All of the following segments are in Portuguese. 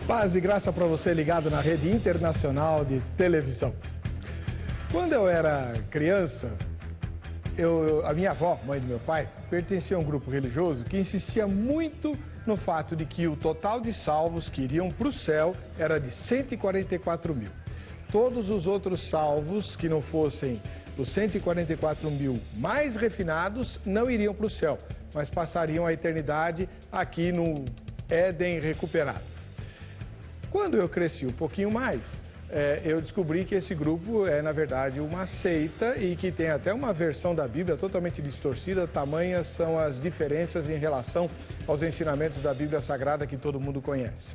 Paz e graça para você ligado na rede internacional de televisão. Quando eu era criança, a minha avó, mãe do meu pai, pertencia a um grupo religioso que insistia muito no fato de que o total de salvos que iriam para o céu era de 144 mil. Todos os outros salvos que não fossem os 144 mil mais refinados não iriam para o céu, mas passariam a eternidade aqui no Éden recuperado. Quando eu cresci um pouquinho mais, eu descobri que esse grupo é, na verdade, uma seita e que tem até uma versão da Bíblia totalmente distorcida, tamanhas são as diferenças em relação aos ensinamentos da Bíblia Sagrada que todo mundo conhece.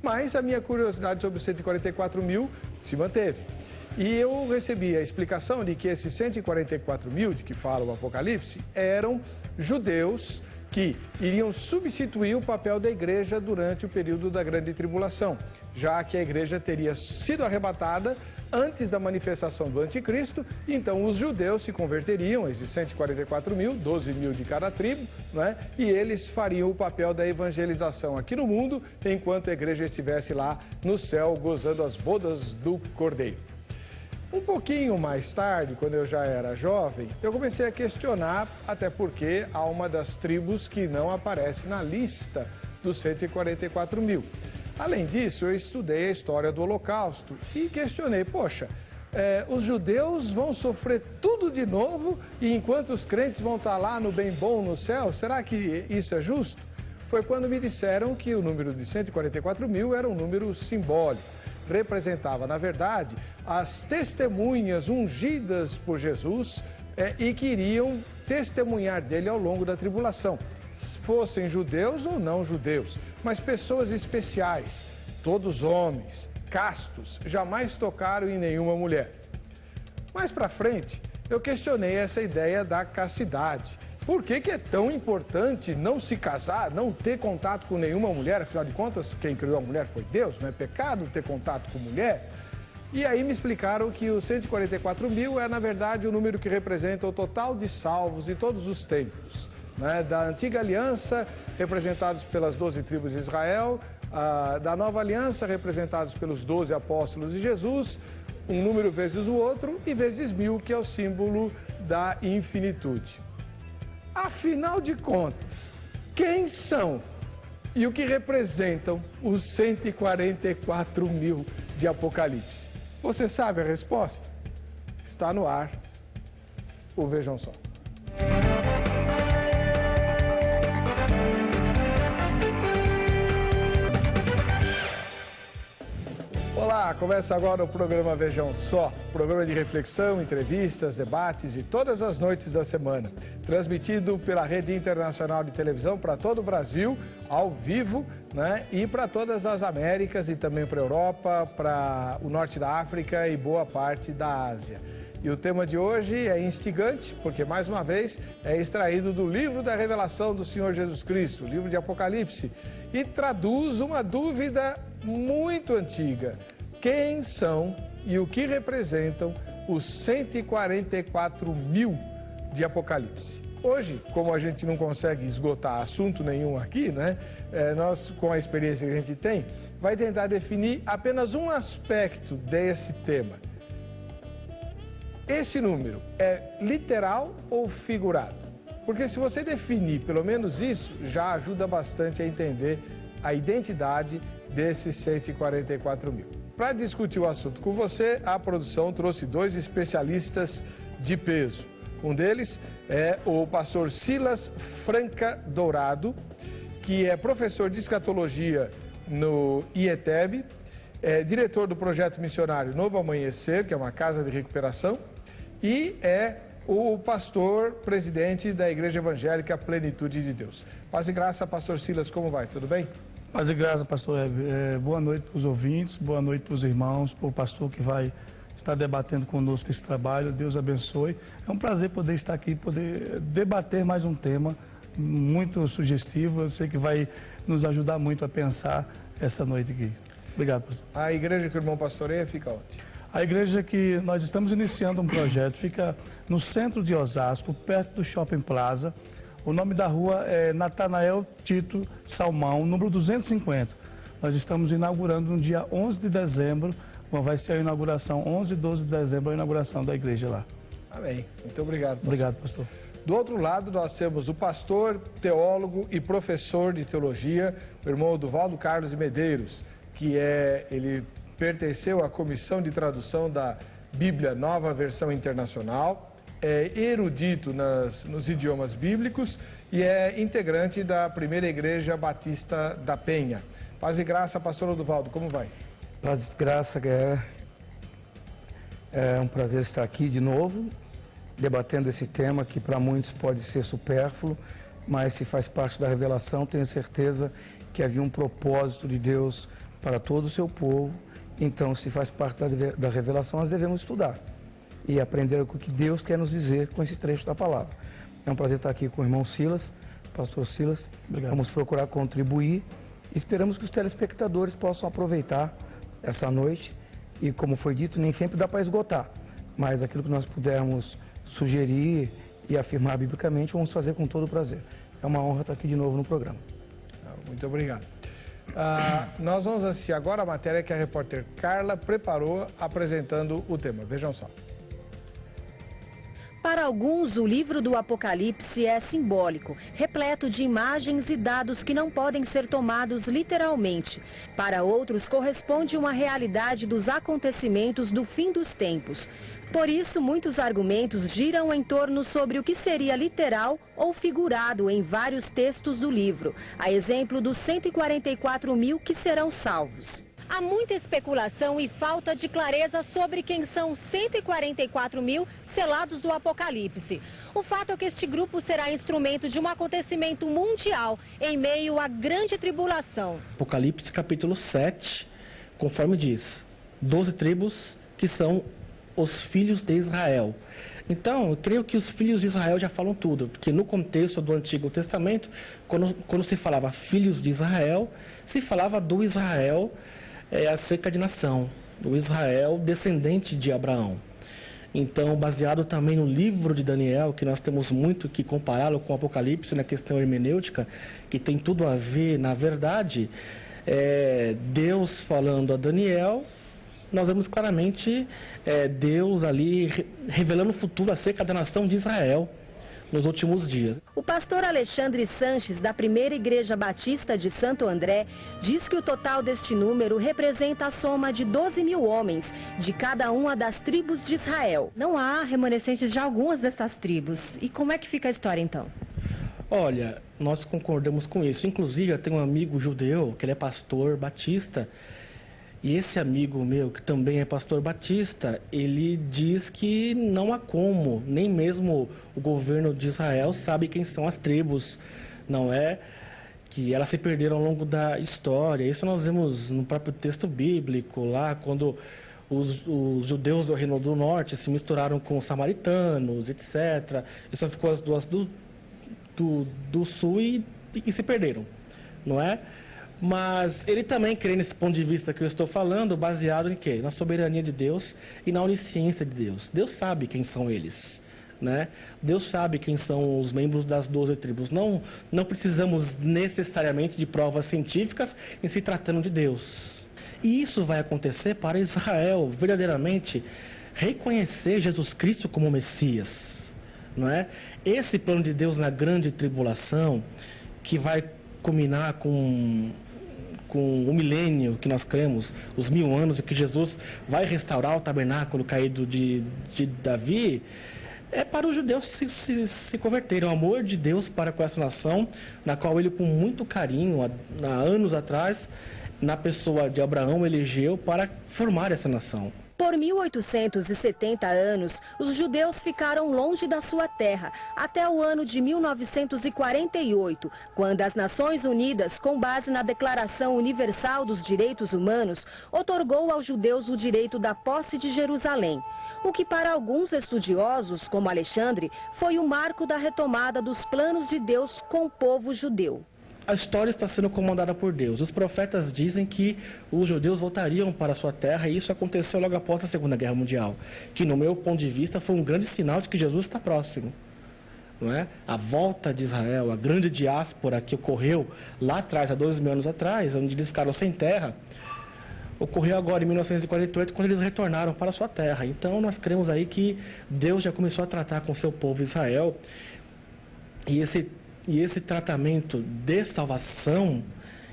Mas a minha curiosidade sobre os 144 mil se manteve. E eu recebi a explicação de que esses 144 mil, de que fala o Apocalipse, eram judeus que iriam substituir o papel da igreja durante o período da grande tribulação, já que a igreja teria sido arrebatada antes da manifestação do anticristo, então os judeus se converteriam, esses 144 mil, 12 mil de cada tribo, né? E eles fariam o papel da evangelização aqui no mundo, enquanto a igreja estivesse lá no céu, gozando as bodas do Cordeiro. Um pouquinho mais tarde, quando eu já era jovem, eu comecei a questionar, até porque há uma das tribos que não aparece na lista dos 144 mil. Além disso, eu estudei a história do Holocausto e questionei, poxa, os judeus vão sofrer tudo de novo e enquanto os crentes vão estar lá no bem bom no céu, será que isso é justo? Foi quando me disseram que o número de 144 mil era um número simbólico. Representava, na verdade, as testemunhas ungidas por Jesus e que iriam testemunhar dele ao longo da tribulação, fossem judeus ou não judeus, mas pessoas especiais, todos homens, castos, jamais tocaram em nenhuma mulher. Mais para frente, eu questionei essa ideia da castidade. Por que é tão importante não se casar, não ter contato com nenhuma mulher? Afinal de contas, quem criou a mulher foi Deus, não é pecado ter contato com mulher? E aí me explicaram que os 144 mil é, na verdade, o número que representa o total de salvos em todos os tempos, né? Da antiga aliança, representados pelas 12 tribos de Israel, da nova aliança, representados pelos 12 apóstolos de Jesus, um número vezes o outro, e vezes 1000, que é o símbolo da infinitude. Afinal de contas, quem são e o que representam os 144 mil de Apocalipse? Você sabe a resposta? Está no ar o Vejam Só. Olá, começa agora o programa Vejam Só, programa de reflexão, entrevistas, debates de todas as noites da semana, transmitido pela rede internacional de televisão para todo o Brasil, ao vivo, né? E para todas as Américas e também para a Europa, para o norte da África e boa parte da Ásia. E o tema de hoje é instigante, porque mais uma vez é extraído do livro da revelação do Senhor Jesus Cristo, o livro de Apocalipse, e traduz uma dúvida muito antiga. Quem são e o que representam os 144 mil de Apocalipse? Hoje, como a gente não consegue esgotar assunto nenhum aqui, né? Nós, com a experiência que a gente tem, vai tentar definir apenas um aspecto desse tema. Esse número é literal ou figurado? Porque se você definir pelo menos isso, já ajuda bastante a entender a identidade desses 144 mil. Para discutir o assunto com você, a produção trouxe dois especialistas de peso. Um deles é o pastor Silas Franca Dourado, que é professor de escatologia no IETEB, é diretor do projeto missionário Novo Amanhecer, que é uma casa de recuperação, e é o pastor presidente da Igreja Evangélica Plenitude de Deus. Paz e graça, pastor Silas, como vai? Tudo bem? Paz e graça, pastor Hebe. Boa noite para os ouvintes, boa noite para os irmãos, para o pastor que vai estar debatendo conosco esse trabalho. Deus abençoe. É um prazer poder estar aqui, poder debater mais um tema muito sugestivo. Eu sei que vai nos ajudar muito a pensar essa noite aqui. Obrigado, pastor. A igreja que o irmão pastoreia fica onde? A igreja que nós estamos iniciando um projeto fica no centro de Osasco, perto do Shopping Plaza. O nome da rua é Natanael Tito Salmão, número 250. Nós estamos inaugurando no dia 11 de dezembro, vai ser a inauguração, 11 e 12 de dezembro, a inauguração da igreja lá. Amém. Muito obrigado, pastor. Obrigado, pastor. Do outro lado, nós temos o pastor, teólogo e professor de teologia, o irmão Duvaldo Carlos de Medeiros, ele pertenceu à comissão de tradução da Bíblia Nova Versão Internacional, é erudito nos idiomas bíblicos e é integrante da Primeira Igreja Batista da Penha. Paz e graça, pastor Duvaldo, como vai? Paz e graça, Guerra. É um prazer estar aqui de novo, debatendo esse tema que para muitos pode ser supérfluo, mas se faz parte da revelação, tenho certeza que havia um propósito de Deus para todo o seu povo. Então, se faz parte da revelação, nós devemos estudar e aprender o que Deus quer nos dizer com esse trecho da palavra. É um prazer estar aqui com o irmão Silas, pastor Silas. Obrigado. Vamos procurar contribuir. Esperamos que os telespectadores possam aproveitar essa noite e, como foi dito, nem sempre dá para esgotar, mas aquilo que nós pudermos sugerir e afirmar biblicamente, vamos fazer com todo o prazer. É uma honra estar aqui de novo no programa. Muito obrigado. Nós vamos assistir agora a matéria que a repórter Carla preparou apresentando o tema. Vejam só. Para alguns, o livro do Apocalipse é simbólico, repleto de imagens e dados que não podem ser tomados literalmente. Para outros, corresponde uma realidade dos acontecimentos do fim dos tempos. Por isso, muitos argumentos giram em torno sobre o que seria literal ou figurado em vários textos do livro, a exemplo dos 144 mil que serão salvos. Há muita especulação e falta de clareza sobre quem são os 144 mil selados do Apocalipse. O fato é que este grupo será instrumento de um acontecimento mundial em meio à grande tribulação. Apocalipse capítulo 7, conforme diz, 12 tribos que são os filhos de Israel. Então, eu creio que os filhos de Israel já falam tudo, porque no contexto do Antigo Testamento, quando se falava filhos de Israel, se falava do Israel acerca de nação, do Israel descendente de Abraão. Então, baseado também no livro de Daniel, que nós temos muito que compará-lo com o Apocalipse na questão hermenêutica, que tem tudo a ver, na verdade, Deus falando a Daniel, nós vemos claramente Deus ali revelando o futuro acerca da nação de Israel nos últimos dias. O pastor Alexandre Sanches, da Primeira Igreja Batista de Santo André, diz que o total deste número representa a soma de 12 mil homens, de cada uma das tribos de Israel. Não há remanescentes de algumas dessas tribos. E como é que fica a história, então? Olha, nós concordamos com isso. Inclusive, eu tenho um amigo judeu, que ele é pastor batista, e esse amigo meu, que também é pastor batista, ele diz que não há como, nem mesmo o governo de Israel sabe quem são as tribos, não é? Que elas se perderam ao longo da história. Isso nós vemos no próprio texto bíblico, lá quando os judeus do Reino do Norte se misturaram com os samaritanos, etc. E só ficou as duas do sul e se perderam, não é? Mas ele também crê nesse ponto de vista que eu estou falando, baseado em quê? Na soberania de Deus e na onisciência de Deus. Deus sabe quem são eles, né? Deus sabe quem são os membros das 12 tribos. Não precisamos necessariamente de provas científicas em se tratando de Deus. E isso vai acontecer para Israel verdadeiramente reconhecer Jesus Cristo como Messias, não é? Esse plano de Deus na grande tribulação, que vai culminar com o milênio que nós cremos, os 1000 anos em que Jesus vai restaurar o tabernáculo caído de Davi, é para os judeus se converterem. O amor de Deus para com essa nação, na qual ele, com muito carinho, há anos atrás, na pessoa de Abraão, elegeu para formar essa nação. Por 1870 anos, os judeus ficaram longe da sua terra, até o ano de 1948, quando as Nações Unidas, com base na Declaração Universal dos Direitos Humanos, outorgou aos judeus o direito da posse de Jerusalém, o que para alguns estudiosos, como Alexandre, foi o marco da retomada dos planos de Deus com o povo judeu. A história está sendo comandada por Deus. Os profetas dizem que os judeus voltariam para a sua terra, e isso aconteceu logo após a Segunda Guerra Mundial, que, no meu ponto de vista, foi um grande sinal de que Jesus está próximo, não é? A volta de Israel, a grande diáspora que ocorreu lá atrás, há 2.000 anos atrás, onde eles ficaram sem terra, ocorreu agora em 1948, quando eles retornaram para a sua terra. Então, nós cremos aí que Deus já começou a tratar com o seu povo Israel, e esse tratamento de salvação,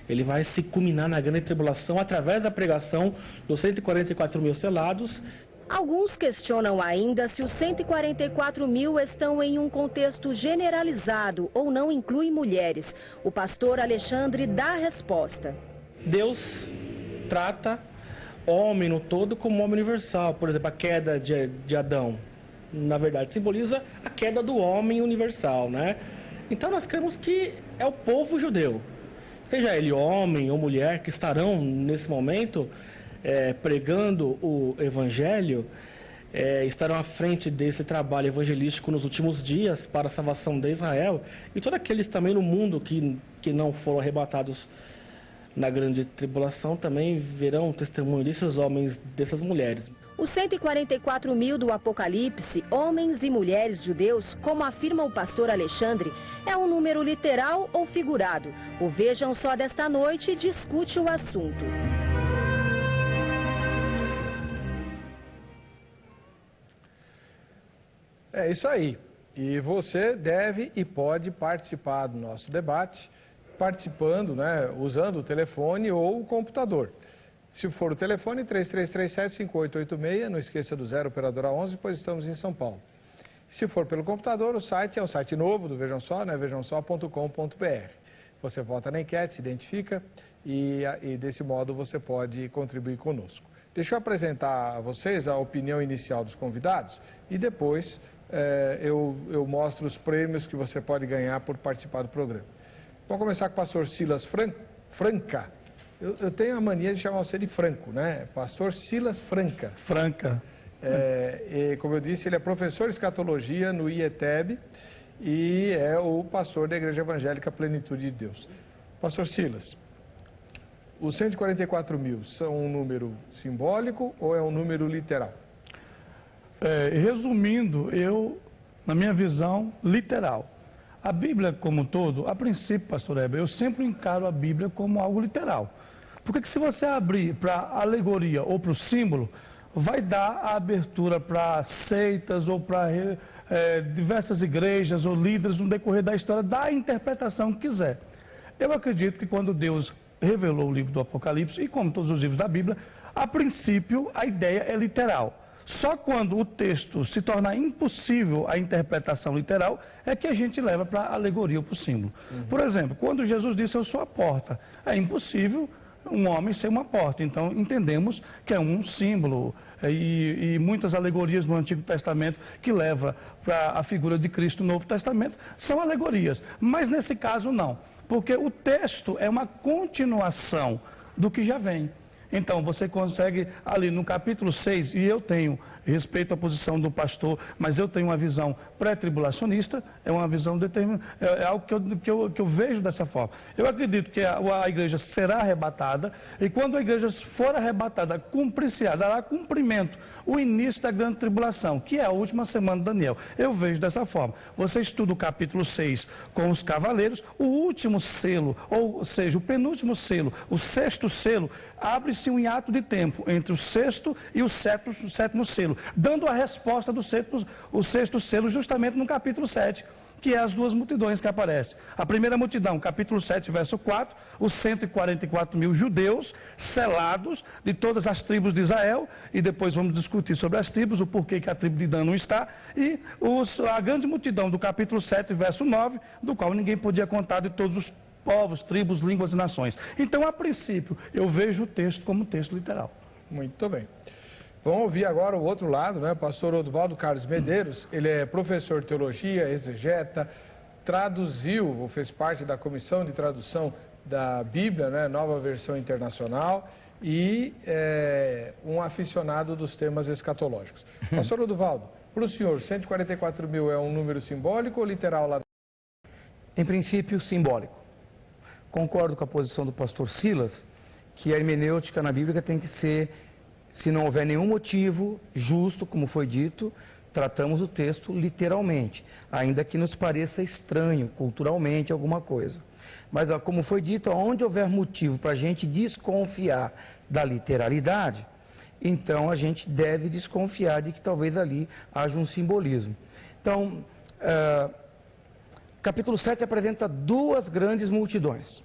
ele vai se culminar na grande tribulação através da pregação dos 144 mil selados. Alguns questionam ainda se os 144 mil estão em um contexto generalizado ou não inclui mulheres. O pastor Alexandre dá a resposta. Deus trata homem no todo como homem universal. Por exemplo, a queda de Adão, na verdade, simboliza a queda do homem universal, né? Então nós cremos que é o povo judeu, seja ele homem ou mulher, que estarão nesse momento pregando o evangelho, estarão à frente desse trabalho evangelístico nos últimos dias para a salvação de Israel, e todos aqueles também no mundo que não foram arrebatados na grande tribulação também verão o testemunho desses homens, dessas mulheres. Os 144 mil do Apocalipse, homens e mulheres judeus, como afirma o pastor Alexandre, é um número literal ou figurado? O Vejam Só desta noite discute o assunto. É isso aí. E você deve e pode participar do nosso debate, participando, né, usando o telefone ou o computador. Se for o telefone, 3337-5886, não esqueça do 0 operadora 11, pois estamos em São Paulo. Se for pelo computador, o site é um site novo do Vejam Só, né, vejamsó.com.br. Você vota na enquete, se identifica e desse modo você pode contribuir conosco. Deixa eu apresentar a vocês a opinião inicial dos convidados e depois eu mostro os prêmios que você pode ganhar por participar do programa. Vamos começar com o pastor Silas Franca. Eu tenho a mania de chamar você de Franco, né? Pastor Silas Franca. Franca. Como eu disse, ele é professor de escatologia no IETEB e é o pastor da Igreja Evangélica Plenitude de Deus. Pastor Silas, os 144 mil são um número simbólico ou é um número literal? Resumindo, na minha visão, literal. A Bíblia como um todo, a princípio, pastor Heber, eu sempre encaro a Bíblia como algo literal. Porque se você abrir para a alegoria ou para o símbolo, vai dar a abertura para seitas ou para diversas igrejas ou líderes no decorrer da história, da interpretação que quiser. Eu acredito que quando Deus revelou o livro do Apocalipse, e como todos os livros da Bíblia, a princípio a ideia é literal. Só quando o texto se tornar impossível a interpretação literal é que a gente leva para a alegoria ou para o símbolo. Por exemplo, quando Jesus disse eu sou a porta, é impossível um homem ser uma porta. Então entendemos que é um símbolo e muitas alegorias no Antigo Testamento que leva para a figura de Cristo no Novo Testamento são alegorias. Mas nesse caso não, porque o texto é uma continuação do que já vem. Então, você consegue ali no capítulo 6, e eu tenho, respeito à posição do pastor, mas eu tenho uma visão pré-tribulacionista, é uma visão determinada, é algo que eu vejo dessa forma. Eu acredito que a igreja será arrebatada, e quando a igreja for arrebatada, cumprir-se-á, dará cumprimento o início da grande tribulação, que é a última semana de Daniel. Eu vejo dessa forma. Você estuda o capítulo 6 com os cavaleiros, o último selo, ou seja, o penúltimo selo, o sexto selo, abre-se um hiato de tempo entre o sexto e o sétimo selo, dando a resposta do sexto selo justamente no capítulo 7, que é as duas multidões que aparecem. A primeira multidão, capítulo 7, verso 4, os 144 mil judeus selados de todas as tribos de Israel, e depois vamos discutir sobre as tribos, o porquê que a tribo de Dan não está, e a grande multidão do capítulo 7, verso 9, do qual ninguém podia contar, de todos os povos, tribos, línguas e nações. Então, a princípio, eu vejo o texto como texto literal. Muito bem. Vamos ouvir agora o outro lado, né? Pastor Oduvaldo Carlos Medeiros, ele é professor de teologia, exegeta, traduziu, ou fez parte da comissão de tradução da Bíblia, né? Nova Versão Internacional, e um aficionado dos temas escatológicos. Pastor Oduvaldo, para o senhor, 144 mil é um número simbólico ou literal lá? Em princípio, simbólico. Concordo com a posição do pastor Silas, que a hermenêutica na Bíblia tem que ser, se não houver nenhum motivo justo, como foi dito, tratamos o texto literalmente, ainda que nos pareça estranho, culturalmente, alguma coisa. Mas, como foi dito, onde houver motivo para a gente desconfiar da literalidade, então a gente deve desconfiar de que talvez ali haja um simbolismo. Então, capítulo 7 apresenta duas grandes multidões.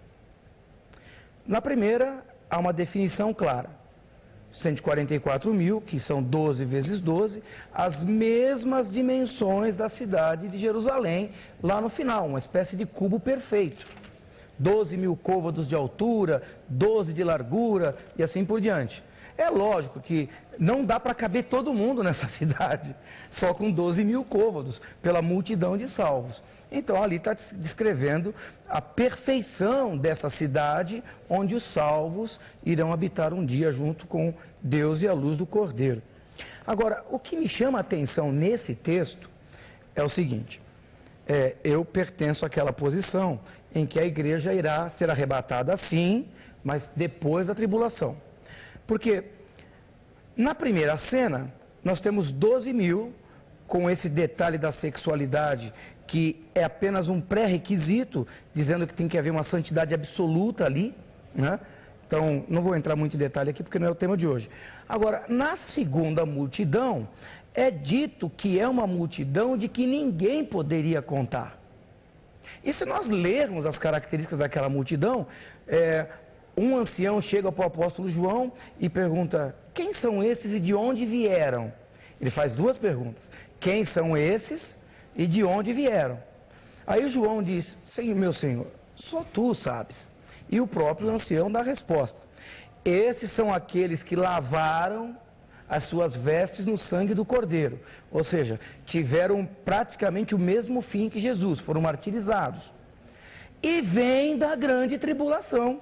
Na primeira, há uma definição clara. 144 mil, que são 12 vezes 12, as mesmas dimensões da cidade de Jerusalém, lá no final, uma espécie de cubo perfeito. 12 mil côvados de altura, 12 de largura e assim por diante. É lógico que não dá para caber todo mundo nessa cidade, só com 12 mil côvados, pela multidão de salvos. Então ali está descrevendo a perfeição dessa cidade, onde os salvos irão habitar um dia junto com Deus e a luz do Cordeiro. Agora, o que me chama a atenção nesse texto é o seguinte: eu pertenço àquela posição em que a igreja irá ser arrebatada sim, mas depois da tribulação. Porque na primeira cena, nós temos 12 mil, com esse detalhe da sexualidade, que é apenas um pré-requisito, dizendo que tem que haver uma santidade absoluta ali, né? Então, não vou entrar muito em detalhe aqui, porque não é o tema de hoje. Agora, na segunda multidão, é dito que é uma multidão de que ninguém poderia contar. E se nós lermos as características daquela multidão, um ancião chega para o apóstolo João e pergunta: quem são esses e de onde vieram? Ele faz duas perguntas: quem são esses e de onde vieram? Aí o João diz: Senhor, meu Senhor, só tu sabes. E o próprio ancião dá a resposta: esses são aqueles que lavaram as suas vestes no sangue do Cordeiro. Ou seja, tiveram praticamente o mesmo fim que Jesus, foram martirizados. E vêm da grande tribulação.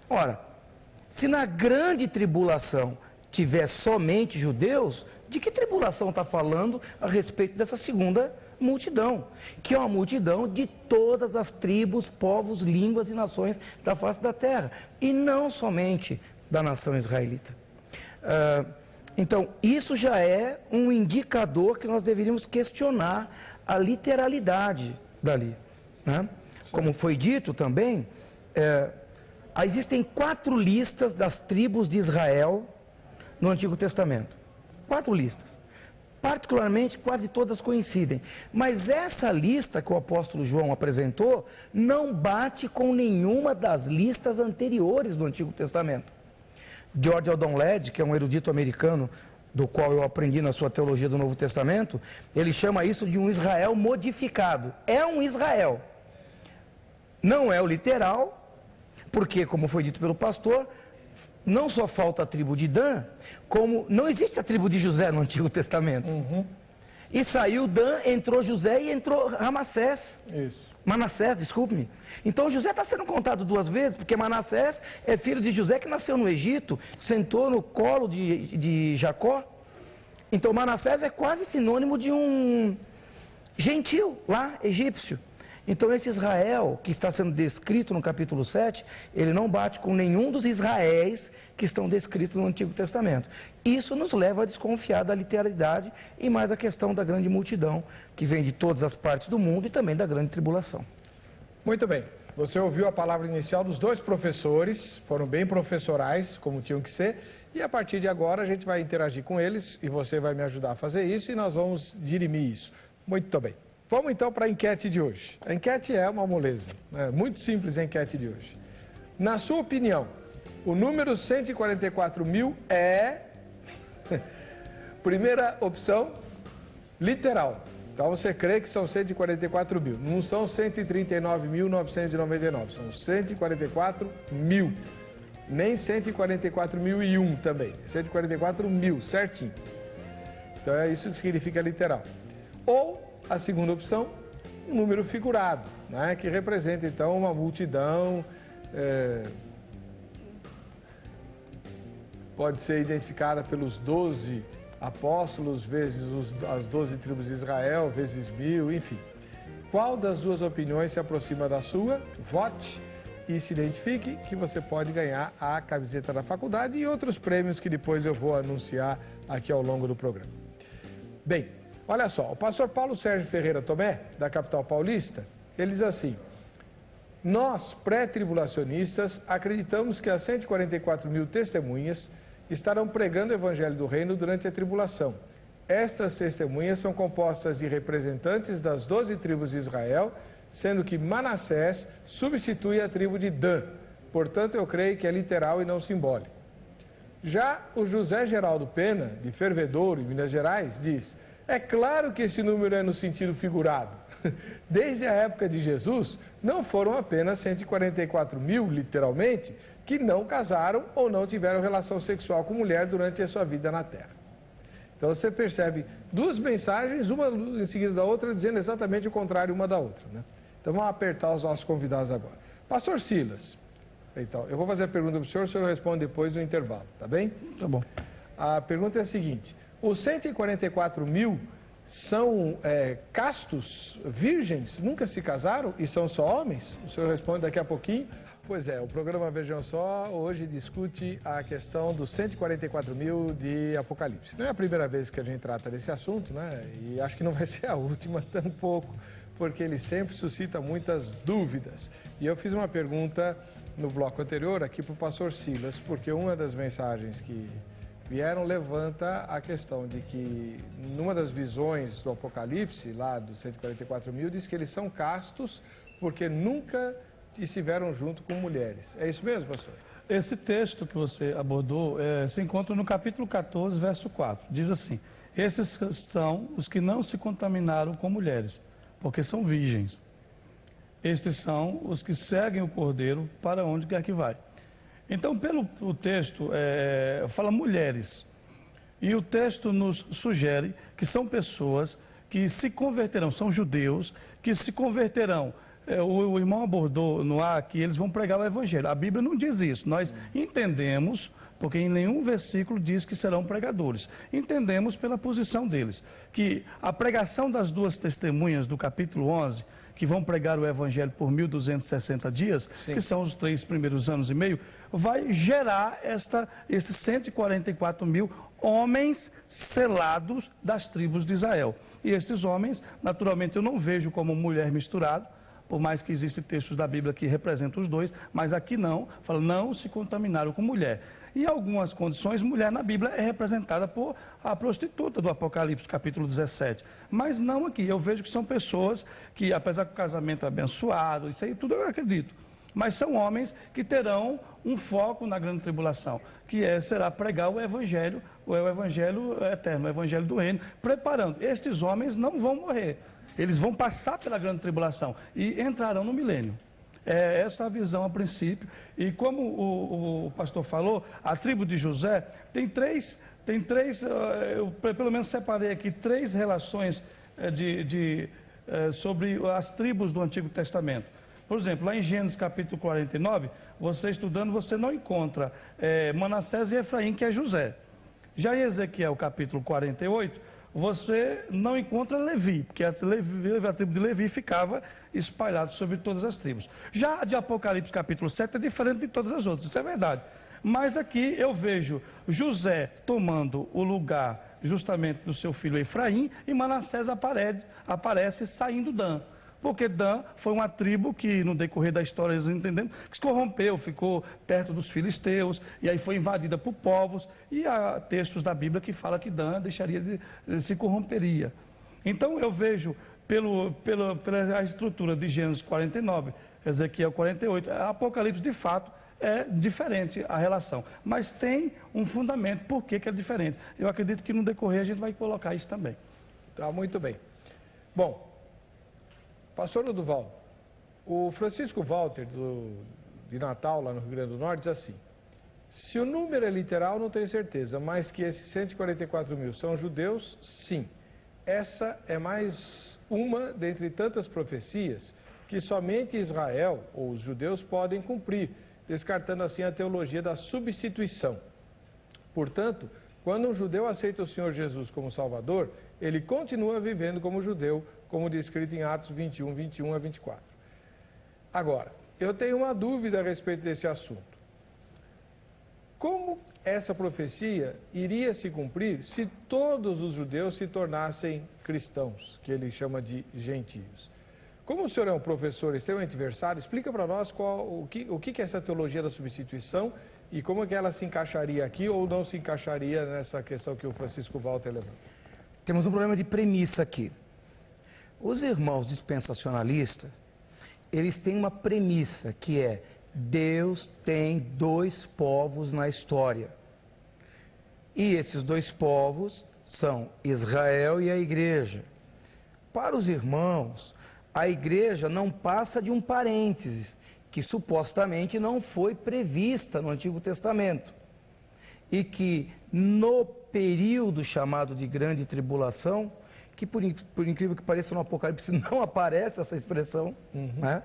Ora, se na grande tribulação tiver somente judeus, de que tribulação está falando a respeito dessa segunda multidão? Que é uma multidão de todas as tribos, povos, línguas e nações da face da terra, e não somente da nação israelita. Então, isso já é um indicador que nós deveríamos questionar a literalidade dali, né? Como foi dito também, existem 4 listas das tribos de Israel no Antigo Testamento. 4 listas. Particularmente, quase todas coincidem. Mas essa lista que o apóstolo João apresentou não bate com nenhuma das listas anteriores do Antigo Testamento. George Eldon Ladd, que é um erudito americano, do qual eu aprendi na sua teologia do Novo Testamento, ele chama isso de um Israel modificado. É um Israel. Não é o literal, porque, como foi dito pelo pastor, não só falta a tribo de Dan, como não existe a tribo de José no Antigo Testamento. E saiu Dan, entrou José e entrou Manassés, desculpe-me. Então José está sendo contado 2 vezes, porque Manassés é filho de José que nasceu no Egito, sentou no colo de Jacó. Então Manassés é quase sinônimo de um gentil lá, egípcio. Então esse Israel que está sendo descrito no capítulo 7, ele não bate com nenhum dos Israéis que estão descritos no Antigo Testamento. Isso nos leva a desconfiar da literalidade e mais a questão da grande multidão que vem de todas as partes do mundo e também da grande tribulação. Muito bem. Você ouviu a palavra inicial dos 2 professores, foram bem professorais, como tinham que ser, e a partir de agora a gente vai interagir com eles e você vai me ajudar a fazer isso e nós vamos dirimir isso. Muito bem. Vamos então para a enquete de hoje. A enquete é uma moleza, muito simples a enquete de hoje. Na sua opinião, o número 144 mil é... Primeira opção, literal. Então você crê que são 144 mil. Não são 139.999, são 144 mil. Nem 144.001 também. 144 mil, certinho. Então é isso que significa literal. Ou a segunda opção, um número figurado, né, que representa então uma multidão, pode ser identificada pelos 12 apóstolos, vezes as 12 tribos de Israel, vezes 1000, enfim. Qual das duas opiniões se aproxima da sua? Vote e se identifique que você pode ganhar a camiseta da faculdade e outros prêmios que depois eu vou anunciar aqui ao longo do programa. Bem, olha só, o pastor Paulo Sérgio Ferreira Tomé, da capital paulista, ele diz assim: nós, pré-tribulacionistas, acreditamos que as 144 mil testemunhas estarão pregando o evangelho do reino durante a tribulação. Estas testemunhas são compostas de representantes das 12 tribos de Israel, sendo que Manassés substitui a tribo de Dan. Portanto, eu creio que é literal e não simbólico. Já o José Geraldo Pena, de Fervedouro, em Minas Gerais, diz: é claro que esse número é no sentido figurado. Desde a época de Jesus, não foram apenas 144 mil, literalmente, que não casaram ou não tiveram relação sexual com mulher durante a sua vida na Terra. Então você percebe duas mensagens, uma em seguida da outra, dizendo exatamente o contrário uma da outra, né? Então vamos apertar os nossos convidados agora. Pastor Silas, então, eu vou fazer a pergunta para o senhor responde depois do intervalo, tá bem? Tá bom. A pergunta é a seguinte: os 144 mil são castos, virgens, nunca se casaram e são só homens? O senhor responde daqui a pouquinho. Pois é, o programa Vejam Só hoje discute a questão dos 144 mil de Apocalipse. Não é a primeira vez que a gente trata desse assunto, né? E acho que não vai ser a última tampouco, porque ele sempre suscita muitas dúvidas. E eu fiz uma pergunta no bloco anterior aqui para o pastor Silas, porque uma das mensagens que vieram levanta a questão de que numa das visões do Apocalipse, lá dos 144 mil, diz que eles são castos porque nunca estiveram junto com mulheres. É isso mesmo, pastor? Esse texto que você abordou se encontra no capítulo 14, verso 4. Diz assim: esses são os que não se contaminaram com mulheres, porque são virgens. Estes são os que seguem o Cordeiro para onde quer que vai. Então, pelo texto, fala mulheres. E o texto nos sugere que são pessoas que se converterão, são judeus, que se converterão. O irmão abordou no ar que eles vão pregar o evangelho. A Bíblia não diz isso. Nós entendemos, porque em nenhum versículo diz que serão pregadores. Entendemos pela posição deles, que a pregação das duas testemunhas do capítulo 11, que vão pregar o evangelho por 1.260 dias, sim, que são os 3 primeiros anos e meio, vai gerar esses 144 mil homens selados das tribos de Israel. E estes homens, naturalmente, eu não vejo como mulher misturado, por mais que existem textos da Bíblia que representam os dois, mas aqui não, fala, não se contaminaram com mulher. Em algumas condições, mulher na Bíblia é representada por a prostituta do Apocalipse, capítulo 17. Mas não aqui, eu vejo que são pessoas que, apesar que o casamento é abençoado, isso aí tudo eu acredito, mas são homens que terão um foco na grande tribulação, que será pregar o evangelho eterno, o evangelho do reino, preparando. Estes homens não vão morrer. Eles vão passar pela grande tribulação e entrarão no milênio. É essa a visão a princípio. E como o pastor falou, a tribo de José tem três, eu pelo menos separei aqui 3 relações sobre as tribos do Antigo Testamento. Por exemplo, lá em Gênesis capítulo 49, você estudando, você não encontra Manassés e Efraim, que é José. Já em Ezequiel capítulo 48, você não encontra Levi, porque a tribo de Levi ficava espalhada sobre todas as tribos. Já de Apocalipse capítulo 7 é diferente de todas as outras, isso é verdade. Mas aqui eu vejo José tomando o lugar justamente do seu filho Efraim, e Manassés aparece saindo Dan. Porque Dan foi uma tribo que, no decorrer da história, eles entendendo, que se corrompeu, ficou perto dos filisteus, e aí foi invadida por povos, e há textos da Bíblia que falam que Dan se corromperia. Então eu vejo, pela estrutura de Gênesis 49, Ezequiel 48, Apocalipse de fato é diferente a relação, mas tem um fundamento, por que é diferente. Eu acredito que no decorrer a gente vai colocar isso também. Tá, muito bem. Bom, pastor Oduvaldo, o Francisco Walter, de Natal, lá no Rio Grande do Norte, diz assim: se o número é literal, não tenho certeza, mas que esses 144 mil são judeus, sim. Essa é mais uma dentre tantas profecias que somente Israel, ou os judeus, podem cumprir, descartando assim a teologia da substituição. Portanto, quando um judeu aceita o Senhor Jesus como Salvador, ele continua vivendo como judeu, como descrito em Atos 21, 21 a 24. Agora, eu tenho uma dúvida a respeito desse assunto. Como essa profecia iria se cumprir se todos os judeus se tornassem cristãos, que ele chama de gentios. Como o senhor é um professor extremamente versátil, explica para nós o que é essa teologia da substituição e como é que ela se encaixaria aqui ou não se encaixaria nessa questão que o Francisco Walter levanta. Temos um problema de premissa aqui. Os irmãos dispensacionalistas, eles têm uma premissa que é: Deus tem dois povos na história. E esses dois povos são Israel e a igreja. Para os irmãos, a igreja não passa de um parênteses, que supostamente não foi prevista no Antigo Testamento. E que no período chamado de Grande Tribulação, que por incrível que pareça no Apocalipse não aparece essa expressão, né?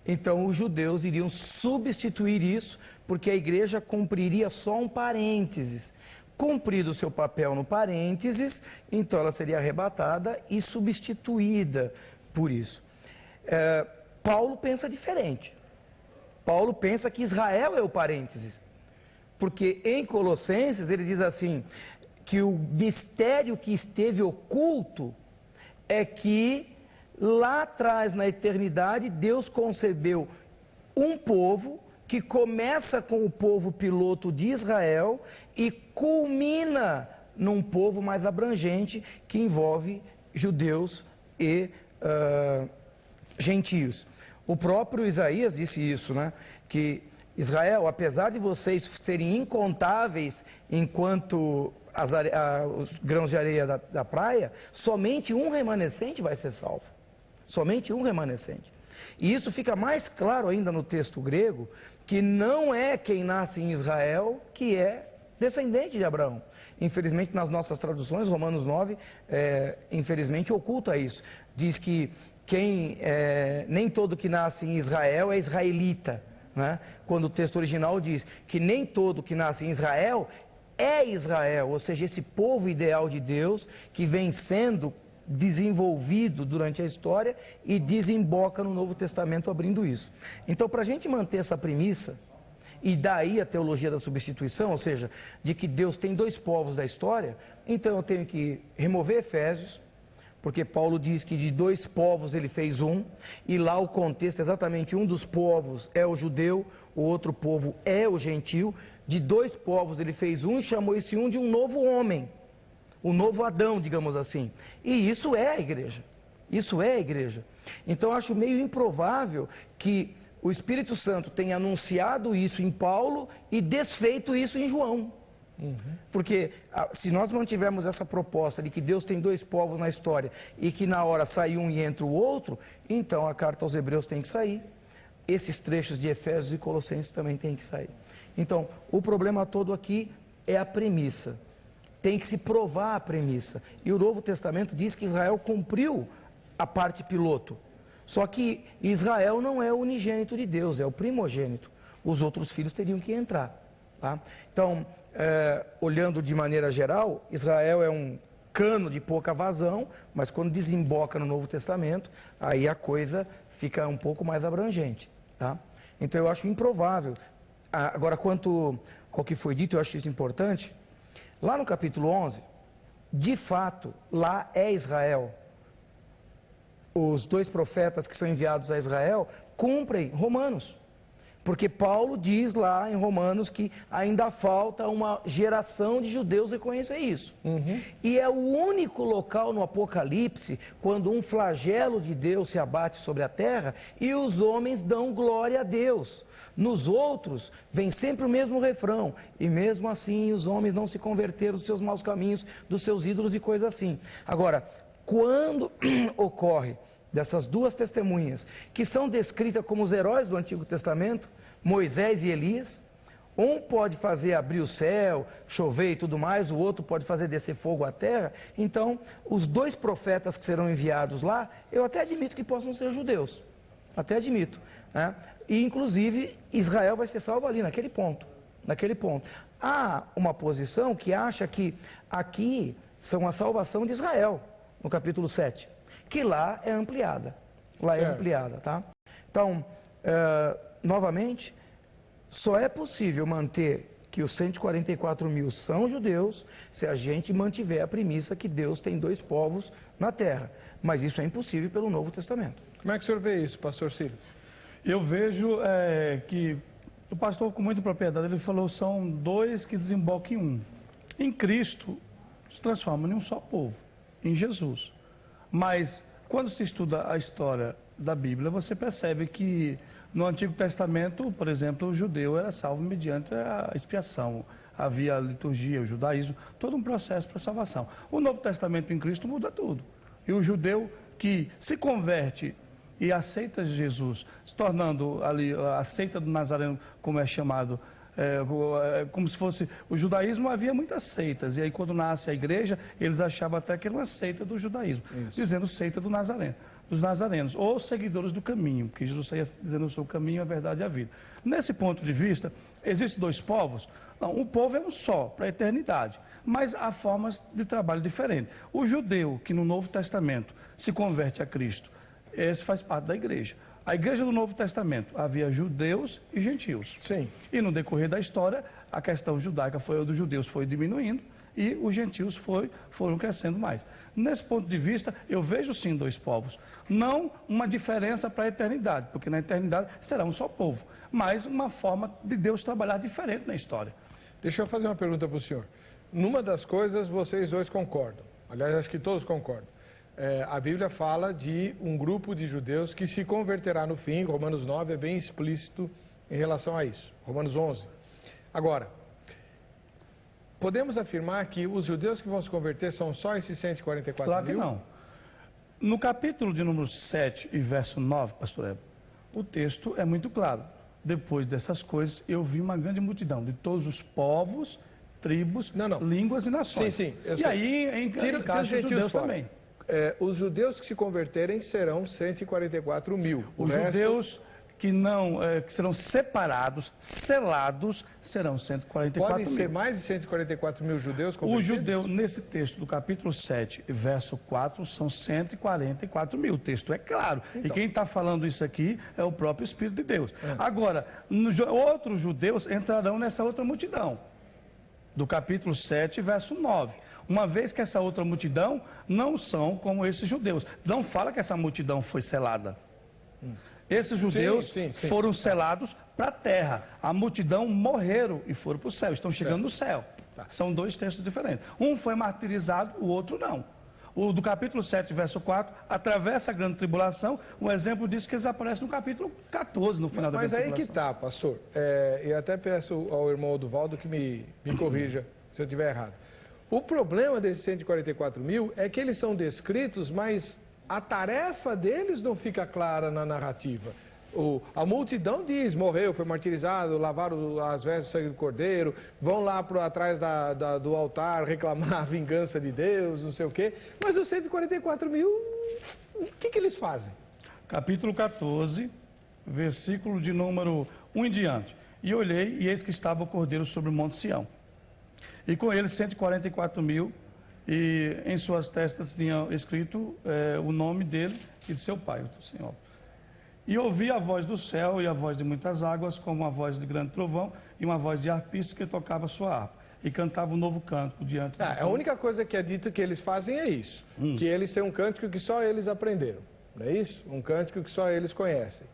Então os judeus iriam substituir isso, porque a igreja cumpriria só um parênteses. Cumprido o seu papel no parênteses, então ela seria arrebatada e substituída por isso. Paulo pensa diferente. Paulo pensa que Israel é o parênteses. Porque em Colossenses ele diz assim, que o mistério que esteve oculto é que lá atrás na eternidade Deus concebeu um povo que começa com o povo piloto de Israel e culmina num povo mais abrangente que envolve judeus e gentios. O próprio Isaías disse isso, né? Que Israel, apesar de vocês serem incontáveis enquanto os grãos de areia da praia, somente um remanescente vai ser salvo. Somente um remanescente. E isso fica mais claro ainda no texto grego, que não é quem nasce em Israel que é descendente de Abraão. Infelizmente, nas nossas traduções, Romanos 9, infelizmente, oculta isso. Diz que nem todo que nasce em Israel é israelita, né? Quando o texto original diz que nem todo que nasce em Israel é Israel, ou seja, esse povo ideal de Deus que vem sendo desenvolvido durante a história e desemboca no Novo Testamento abrindo isso. Então, para a gente manter essa premissa, e daí a teologia da substituição, ou seja, de que Deus tem dois povos da história, então eu tenho que remover Efésios, porque Paulo diz que de dois povos ele fez um, e lá o contexto é exatamente um dos povos é o judeu, o outro povo é o gentio. De dois povos ele fez um e chamou esse um de um novo homem, o novo Adão, digamos assim. E isso é a igreja, isso é a igreja. Então eu acho meio improvável que o Espírito Santo tenha anunciado isso em Paulo e desfeito isso em João. Porque se nós mantivermos essa proposta de que Deus tem dois povos na história e que na hora sai um e entra o outro, então a carta aos Hebreus tem que sair. Esses trechos de Efésios e Colossenses também tem que sair. Então, o problema todo aqui é a premissa. Tem que se provar a premissa. E o Novo Testamento diz que Israel cumpriu a parte piloto. Só que Israel não é o unigênito de Deus, é o primogênito. Os outros filhos teriam que entrar. Tá? Então, olhando de maneira geral, Israel é um cano de pouca vazão, mas quando desemboca no Novo Testamento, aí a coisa fica um pouco mais abrangente. Tá? Então eu acho improvável. Agora, quanto ao que foi dito, eu acho isso importante. Lá no capítulo 11, de fato, lá é Israel. Os dois profetas que são enviados a Israel cumprem Romanos. Porque Paulo diz lá em Romanos que ainda falta uma geração de judeus reconhecer isso. E é o único local no Apocalipse quando um flagelo de Deus se abate sobre a terra e os homens dão glória a Deus. Nos outros, vem sempre o mesmo refrão. E mesmo assim, os homens não se converteram dos seus maus caminhos, dos seus ídolos e coisas assim. Agora, quando ocorre dessas duas testemunhas, que são descritas como os heróis do Antigo Testamento, Moisés e Elias, um pode fazer abrir o céu, chover e tudo mais, o outro pode fazer descer fogo à terra. Então, os dois profetas que serão enviados lá, eu até admito que possam ser judeus, até admito, né? E inclusive Israel vai ser salvo ali, naquele ponto. Há uma posição que acha que aqui são a salvação de Israel, no capítulo 7, que lá é ampliada. Tá? Então, novamente, só é possível manter que os 144 mil são judeus se a gente mantiver a premissa que Deus tem dois povos na terra. Mas isso é impossível pelo Novo Testamento. Como é que o senhor vê isso, pastor Ciro? Eu vejo que o pastor, com muita propriedade, ele falou são dois que desembocam em um. Em Cristo, se transforma em um só povo, em Jesus. Mas, quando se estuda a história da Bíblia, você percebe que no Antigo Testamento, por exemplo, o judeu era salvo mediante a expiação. Havia a liturgia, o judaísmo, todo um processo para a salvação. O Novo Testamento em Cristo muda tudo. E o judeu que se converte e aceita Jesus, se tornando ali a seita do Nazareno, como é chamado, como se fosse o judaísmo, havia muitas seitas. E aí, quando nasce a igreja, eles achavam até que era uma seita do judaísmo, dizendo seita do Nazareno, dos nazarenos, ou seguidores do caminho, porque Jesus ia dizendo: eu sou o caminho, a verdade e a vida. Nesse ponto de vista, existem dois povos? Não, o povo é um só, para a eternidade, mas há formas de trabalho diferentes. O judeu que no Novo Testamento se converte a Cristo, esse faz parte da igreja. A igreja do Novo Testamento havia judeus e gentios. Sim. E no decorrer da história, a questão judaica dos judeus foi diminuindo e os gentios foram crescendo mais. Nesse ponto de vista, eu vejo sim dois povos. Não uma diferença para a eternidade, porque na eternidade será um só povo, mas uma forma de Deus trabalhar diferente na história. Deixa eu fazer uma pergunta para o senhor. Numa das coisas, vocês dois concordam. Aliás, acho que todos concordam. A Bíblia fala de um grupo de judeus que se converterá no fim. Romanos 9 é bem explícito em relação a isso. Romanos 11. Agora, podemos afirmar que os judeus que vão se converter são só esses 144 claro mil? Claro que não. No capítulo de número 7 e verso 9, pastor Ebo, o texto é muito claro. Depois dessas coisas, eu vi uma grande multidão de todos os povos, tribos, línguas e nações. Sim, eu e sei. aí encaixa os judeus também. Os judeus que se converterem serão 144 mil. Os judeus que serão separados, selados, serão 144 mil. Podem ser mais de 144 mil judeus convertidos? O judeu, nesse texto do capítulo 7, verso 4, são 144 mil. O texto é claro. Então. E quem está falando isso aqui é o próprio Espírito de Deus. Agora, outros judeus entrarão nessa outra multidão. Do capítulo 7, verso 9. Uma vez que essa outra multidão não são como esses judeus. Não fala que essa multidão foi selada. Esses judeus foram selados para a terra. A multidão morreram e foram para o céu. Estão chegando no céu. São dois textos diferentes. Um foi martirizado, o outro não. O do capítulo 7, verso 4, atravessa a grande tribulação. Um exemplo disso que eles aparecem no capítulo 14, no final da grande tribulação. Mas aí que está, pastor. Eu até peço ao irmão Oduvaldo que me corrija se eu estiver errado. O problema desses 144 mil é que eles são descritos, mas a tarefa deles não fica clara na narrativa. A multidão diz, morreu, foi martirizado, lavaram as vestes do sangue do cordeiro, vão lá atrás do altar reclamar a vingança de Deus, não sei o quê. Mas os 144 mil, o que eles fazem? Capítulo 14, versículo de número 1 em diante. E olhei, e eis que estava o cordeiro sobre o monte Sião. E com ele 144 mil, e em suas testas tinha escrito o nome dele e de seu pai, do Senhor. E ouvi a voz do céu e a voz de muitas águas, como a voz de grande trovão, e uma voz de arpista que tocava sua harpa. E cantava um novo cântico diante do A única coisa que é dito que eles fazem é isso. Que eles têm um cântico que só eles aprenderam. Não é isso? Um cântico que só eles conhecem.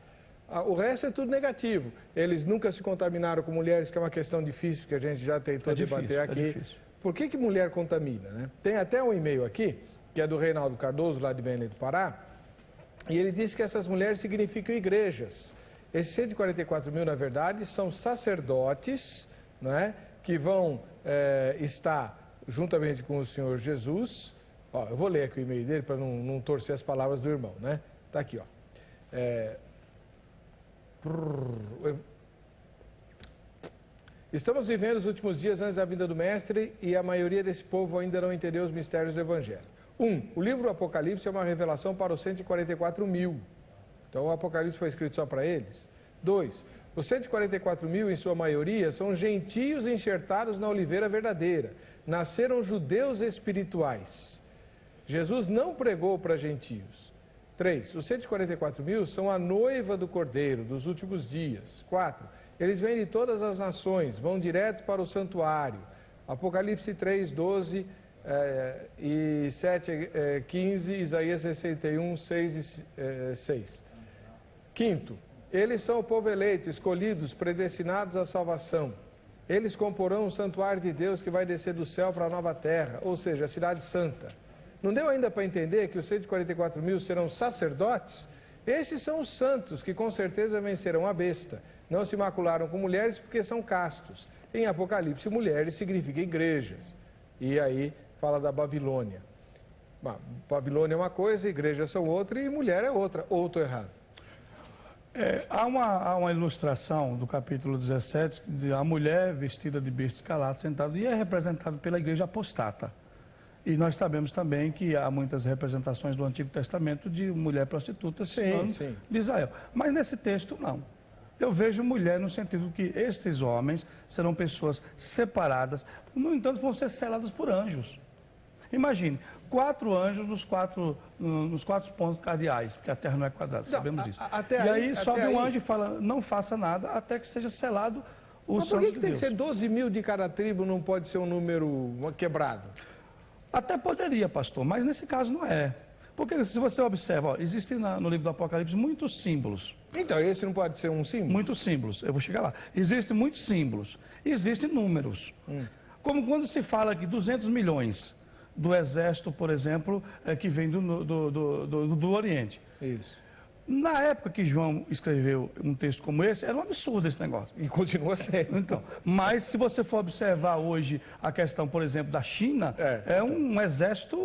O resto é tudo negativo. Eles nunca se contaminaram com mulheres, que é uma questão difícil, que a gente já tentou debater aqui. Por que mulher contamina, né? Tem até um e-mail aqui, que é do Reinaldo Cardoso, lá de Belém do Pará, e ele diz que essas mulheres significam igrejas. Esses 144 mil, na verdade, são sacerdotes, não é? Que vão estar juntamente com o Senhor Jesus. Eu vou ler aqui o e-mail dele para não torcer as palavras do irmão, né? Está aqui, ó. Estamos vivendo os últimos dias antes da vinda do Mestre e a maioria desse povo ainda não entendeu os mistérios do Evangelho. O livro do Apocalipse é uma revelação para os 144 mil. Então o Apocalipse foi escrito só para eles. 2. Os 144 mil, em sua maioria, são gentios enxertados na oliveira verdadeira. Nasceram judeus espirituais. Jesus não pregou para gentios. 3. Os 144 mil são a noiva do Cordeiro dos últimos dias. 4. Eles vêm de todas as nações, vão direto para o santuário. Apocalipse 3, 12 e 7, 15, Isaías 61, 6 e 6. Quinto, eles são o povo eleito, escolhidos, predestinados à salvação. Eles comporão o santuário de Deus que vai descer do céu para a nova terra, ou seja, a cidade santa. Não deu ainda para entender que os 144 mil serão sacerdotes? Esses são os santos que com certeza vencerão a besta. Não se macularam com mulheres porque são castos. Em Apocalipse, mulheres significa igrejas. E aí fala da Babilônia. Babilônia é uma coisa, igrejas são outra e mulher é outra. Ou estou errado? Há uma ilustração do capítulo 17, de a mulher vestida de besta escalada, sentada, e é representada pela igreja apostata. E nós sabemos também que há muitas representações do Antigo Testamento de mulher prostituta de Israel. Mas nesse texto, não. Eu vejo mulher no sentido que estes homens serão pessoas separadas, no entanto vão ser seladas por anjos. Imagine, 4 anjos nos quatro pontos cardeais, porque a Terra não é quadrada, sabemos disso. E aí sobe um anjo e fala, não faça nada até que seja selado o sangue de Deus. Mas por que tem que ser 12 mil de cada tribo, não pode ser um número quebrado? Até poderia, pastor, mas nesse caso não é. Porque se você observa, existem no livro do Apocalipse muitos símbolos. Então, esse não pode ser um símbolo? Muitos símbolos, eu vou chegar lá. Existem muitos símbolos, existem números. Como quando se fala que 200 milhões do exército, por exemplo, que vem do Oriente. Isso. Na época que João escreveu um texto como esse, era um absurdo esse negócio. E continua sendo. Então, mas se você for observar hoje a questão, por exemplo, da China, é um exército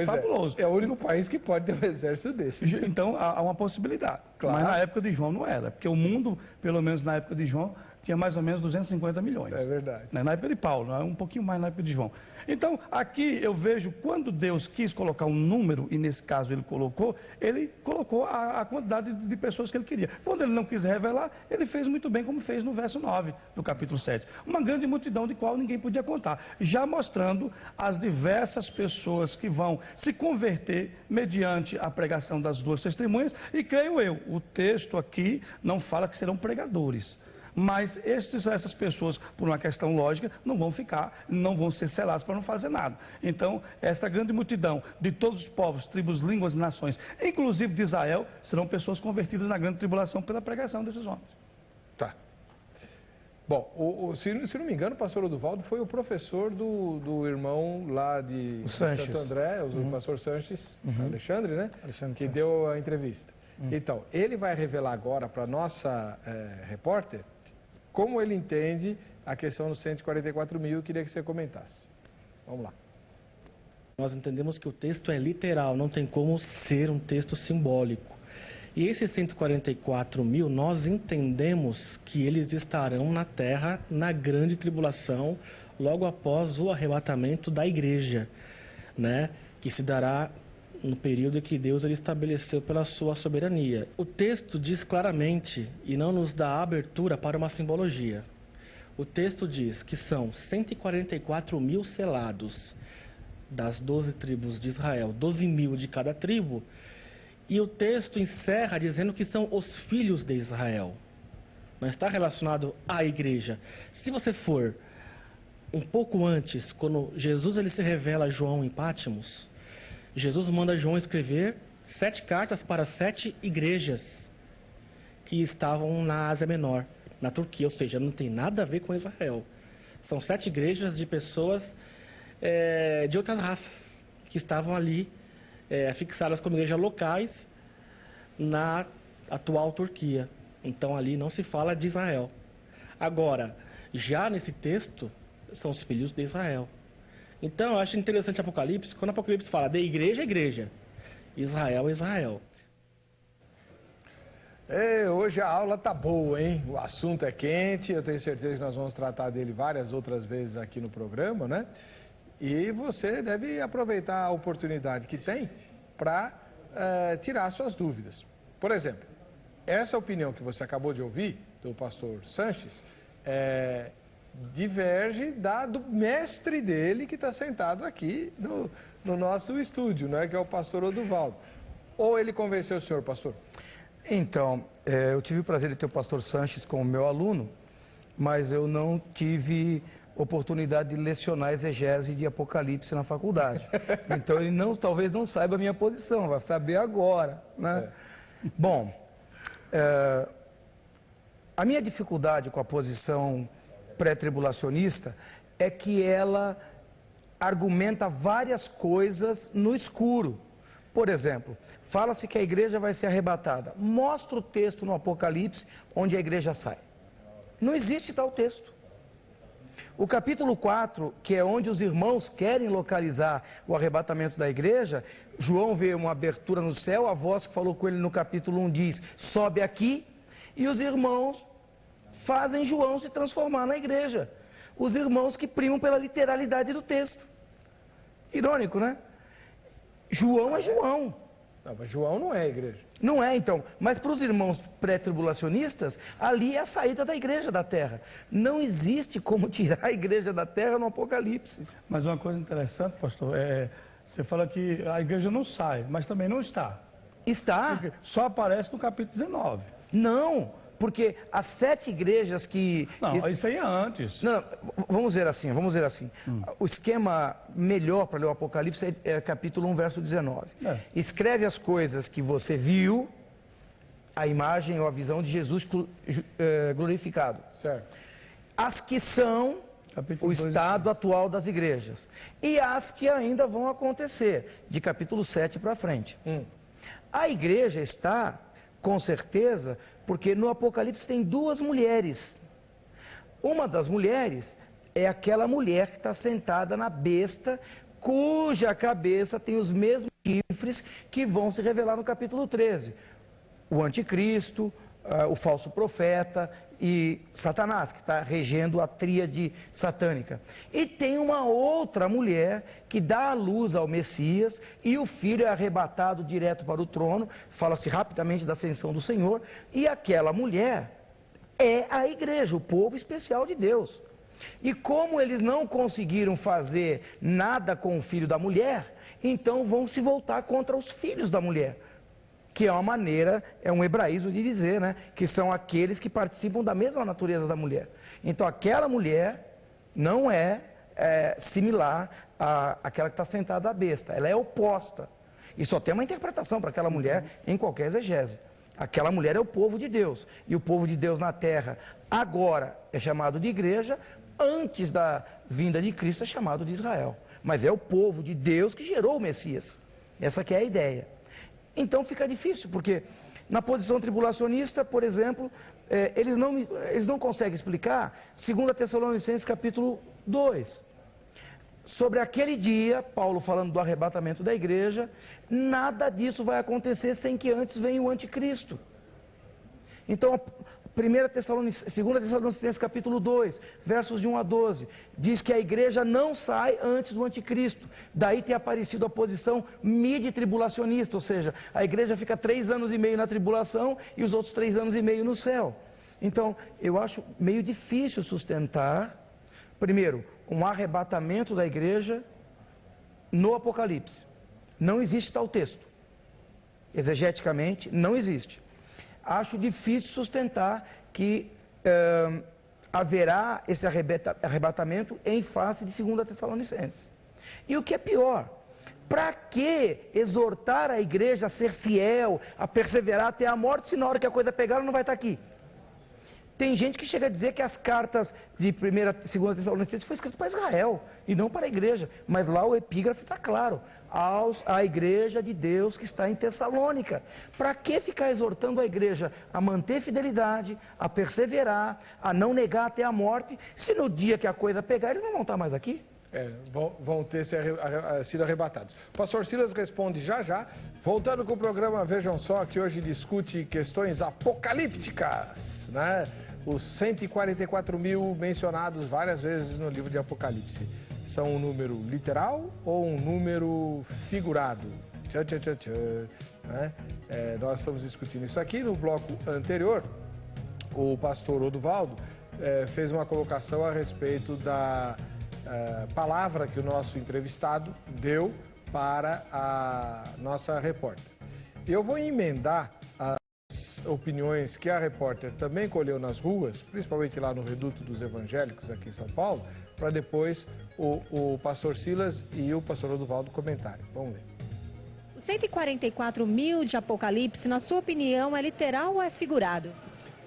fabuloso. É o único país que pode ter um exército desse. Então, há uma possibilidade. Claro. Mas na época de João não era, porque o mundo, pelo menos na época de João, tinha mais ou menos 250 milhões. É verdade. Na época de Paulo, um pouquinho mais na época de João. Então, aqui eu vejo, quando Deus quis colocar um número, e nesse caso ele colocou a quantidade de pessoas que ele queria. Quando ele não quis revelar, ele fez muito bem, como fez no verso 9 do capítulo 7. Uma grande multidão de qual ninguém podia contar, já mostrando as diversas pessoas que vão se converter mediante a pregação das 2 testemunhas, e creio eu, o texto aqui não fala que serão pregadores. Mas essas pessoas, por uma questão lógica, não vão ser seladas para não fazer nada. Então, essa grande multidão de todos os povos, tribos, línguas e nações, inclusive de Israel, serão pessoas convertidas na grande tribulação pela pregação desses homens. Tá. Bom, se não me engano, o pastor Oduvaldo foi o professor do irmão lá de Santo André, o pastor Sanches, Alexandre, né? Alexandre que deu a entrevista. Então, ele vai revelar agora para a nossa repórter como ele entende a questão dos 144 mil. Eu queria que você comentasse. Vamos lá. Nós entendemos que o texto é literal, não tem como ser um texto simbólico. E esses 144 mil, nós entendemos que eles estarão na terra na grande tribulação, logo após o arrebatamento da igreja, né? Que se dará no período que Deus ele estabeleceu pela sua soberania. O texto diz claramente e não nos dá abertura para uma simbologia. O texto diz que são 144 mil selados das 12 tribos de Israel, 12 mil de cada tribo, e o texto encerra dizendo que são os filhos de Israel. Não está relacionado à igreja. Se você for um pouco antes, quando Jesus ele se revela a João em Pátimos, Jesus manda João escrever 7 cartas para 7 igrejas que estavam na Ásia Menor, na Turquia, ou seja, não tem nada a ver com Israel. São 7 igrejas de pessoas de outras raças, que estavam ali fixadas como igrejas locais na atual Turquia. Então ali não se fala de Israel. Agora, já nesse texto, são os filhos de Israel. Então, eu acho interessante Apocalipse, quando Apocalipse fala de igreja, igreja. Israel, Israel. Hoje a aula tá boa, hein? O assunto é quente, eu tenho certeza que nós vamos tratar dele várias outras vezes aqui no programa, né? E você deve aproveitar a oportunidade que tem para tirar suas dúvidas. Por exemplo, essa opinião que você acabou de ouvir, do pastor Sanches, diverge do mestre dele que está sentado aqui no nosso estúdio, né, que é o pastor Oduvaldo. Ou ele convenceu o senhor, pastor? Então, eu tive o prazer de ter o pastor Sanches como meu aluno mas eu não tive oportunidade de lecionar exegese de Apocalipse na faculdade. Então ele talvez não saiba a minha posição, vai saber agora, né? Bom, a minha dificuldade com a posição pré-tribulacionista é que ela argumenta várias coisas no escuro. Por exemplo, fala-se que a igreja vai ser arrebatada. Mostra o texto no Apocalipse onde a igreja sai. Não existe tal texto. O capítulo 4, que é onde os irmãos querem localizar o arrebatamento da igreja, João vê uma abertura no céu, a voz que falou com ele no capítulo 1 diz, sobe aqui, e os irmãos fazem João se transformar na igreja. Os irmãos que primam pela literalidade do texto. Irônico, né? João é João. Não, mas João não é a igreja. Não é, então. Mas para os irmãos pré-tribulacionistas, ali é a saída da igreja da terra. Não existe como tirar a igreja da terra no Apocalipse. Mas uma coisa interessante, pastor, você fala que a igreja não sai, mas também não está. Está. Porque só aparece no capítulo 19. Não, porque as 7 igrejas que... Não, isso aí é antes. Não, vamos ver assim. O esquema melhor para ler o Apocalipse é capítulo 1, verso 19. Escreve as coisas que você viu, a imagem ou a visão de Jesus glorificado. Certo. As que são o estado atual das igrejas. E as que ainda vão acontecer, de capítulo 7 para frente. A igreja está, com certeza, porque no Apocalipse tem 2 mulheres. Uma das mulheres é aquela mulher que está sentada na besta, cuja cabeça tem os mesmos chifres que vão se revelar no capítulo 13. O anticristo, o falso profeta e Satanás, que está regendo a tríade satânica. E tem uma outra mulher que dá a luz ao Messias e o filho é arrebatado direto para o trono, fala-se rapidamente da ascensão do Senhor, e aquela mulher é a igreja, o povo especial de Deus. E como eles não conseguiram fazer nada com o filho da mulher, então vão se voltar contra os filhos da mulher. Que é uma maneira, é um hebraísmo de dizer, né? Que são aqueles que participam da mesma natureza da mulher. Então aquela mulher não é similar àquela que está sentada à besta, ela é oposta. E só tem uma interpretação para aquela mulher em qualquer exegese. Aquela mulher é o povo de Deus. E o povo de Deus na terra agora é chamado de igreja, antes da vinda de Cristo é chamado de Israel. Mas é o povo de Deus que gerou o Messias. Essa que é a ideia. Então fica difícil, porque na posição tribulacionista, por exemplo, eles não conseguem explicar 2 Tessalonicenses capítulo 2. Sobre aquele dia, Paulo falando do arrebatamento da igreja, nada disso vai acontecer sem que antes venha o anticristo. Então, 2 Tessalonicenses capítulo 2, versos de 1 a 12, diz que a igreja não sai antes do anticristo. Daí tem aparecido a posição midi-tribulacionista, ou seja, a igreja fica 3 anos e meio na tribulação e os outros 3 anos e meio no céu. Então, eu acho meio difícil sustentar, primeiro, um arrebatamento da igreja no Apocalipse. Não existe tal texto. Exegeticamente, não existe. Acho difícil sustentar que haverá esse arrebatamento em face de 2 Tessalonicenses. E o que é pior, para que exortar a igreja a ser fiel, a perseverar até a morte, se na hora que a coisa pegar ela não vai estar aqui? Tem gente que chega a dizer que as cartas de 1 e 2 Tessalonicenses foi escrito para Israel e não para a igreja. Mas lá o epígrafe está claro, à igreja de Deus que está em Tessalônica. Para que ficar exortando a igreja a manter fidelidade, a perseverar, a não negar até a morte, se no dia que a coisa pegar eles não vão estar mais aqui? Vão ter sido arrebatados. O pastor Silas responde já. Voltando com o programa, vejam só que hoje discute questões apocalípticas, né? Os 144 mil mencionados várias vezes no livro de Apocalipse. São um número literal ou um número figurado? Né? Nós estamos discutindo isso aqui. No bloco anterior, o pastor Oduvaldo fez uma colocação a respeito da palavra que o nosso entrevistado deu para a nossa repórter. Eu vou emendar opiniões que a repórter também colheu nas ruas, principalmente lá no Reduto dos Evangélicos, aqui em São Paulo, para depois o pastor Silas e o pastor Oduvaldo comentarem. Vamos ver. Os 144 mil de Apocalipse, na sua opinião, é literal ou é figurado?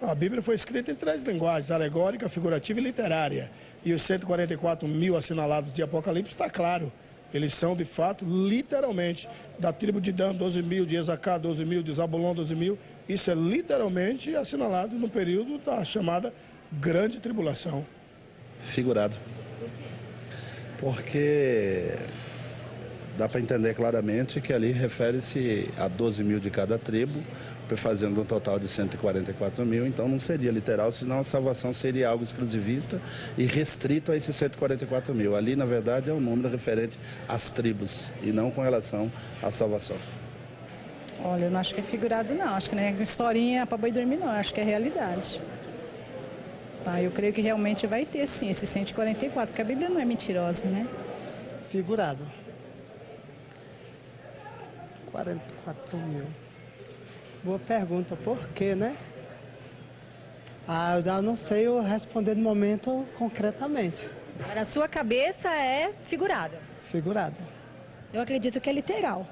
A Bíblia foi escrita em 3 linguagens, alegórica, figurativa e literária. E os 144 mil assinalados de Apocalipse está claro. Eles são, de fato, literalmente, da tribo de Dan, 12 mil, de Esacar, 12 mil, de Zabulon, 12 mil. Isso é literalmente assinalado no período da chamada Grande Tribulação. Figurado. Porque dá para entender claramente que ali refere-se a 12 mil de cada tribo, fazendo um total de 144 mil, então não seria literal, senão a salvação seria algo exclusivista e restrito a esses 144 mil. Ali, na verdade, é um número referente às tribos e não com relação à salvação. Olha, eu não acho que é figurado, não. Acho que não é historinha para boi dormir, não. Acho que é realidade. Tá, eu creio que realmente vai ter, sim, esses 144, porque a Bíblia não é mentirosa, né? Figurado. 44 mil. Boa pergunta, por quê, né? Eu já não sei eu responder no momento concretamente. Na sua cabeça é figurado? Figurado. Eu acredito que é literal.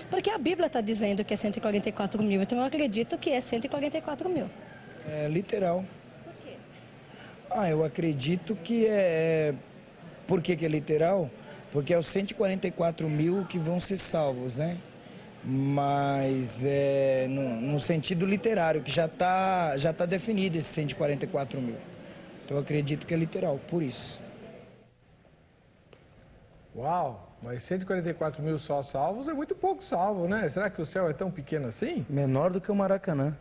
Porque a Bíblia está dizendo que é 144 mil, então eu acredito que é 144 mil. É literal. Por quê? Eu acredito que é... Por que é literal? Porque é os 144 mil que vão ser salvos, né? Mas é no sentido literário, que já tá definido esse 144 mil. Então eu acredito que é literal, por isso. Uau, mas 144 mil só salvos é muito pouco salvo, né? Será que o céu é tão pequeno assim? Menor do que o Maracanã.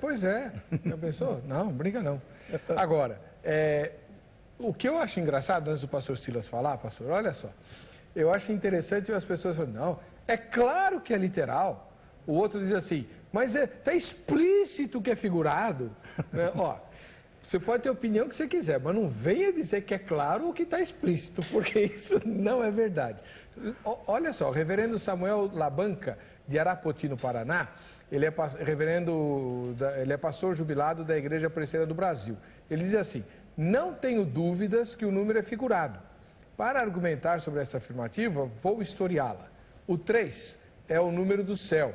Pois é. Já pensou? Não, brinca não. Agora, o que eu acho engraçado, antes do pastor Silas falar, pastor, olha só. Eu acho interessante as pessoas falando, não, é claro que é literal. O outro diz assim, mas está explícito que é figurado. Ó, você pode ter a opinião que você quiser, mas não venha dizer que é claro ou que está explícito, porque isso não é verdade. Olha só, o reverendo Samuel Labanca, de Arapoti, no Paraná, ele é pastor jubilado da Igreja Presbiteriana do Brasil. Ele diz assim, não tenho dúvidas que o número é figurado. Para argumentar sobre essa afirmativa, vou historiá-la. O 3 é o número do céu,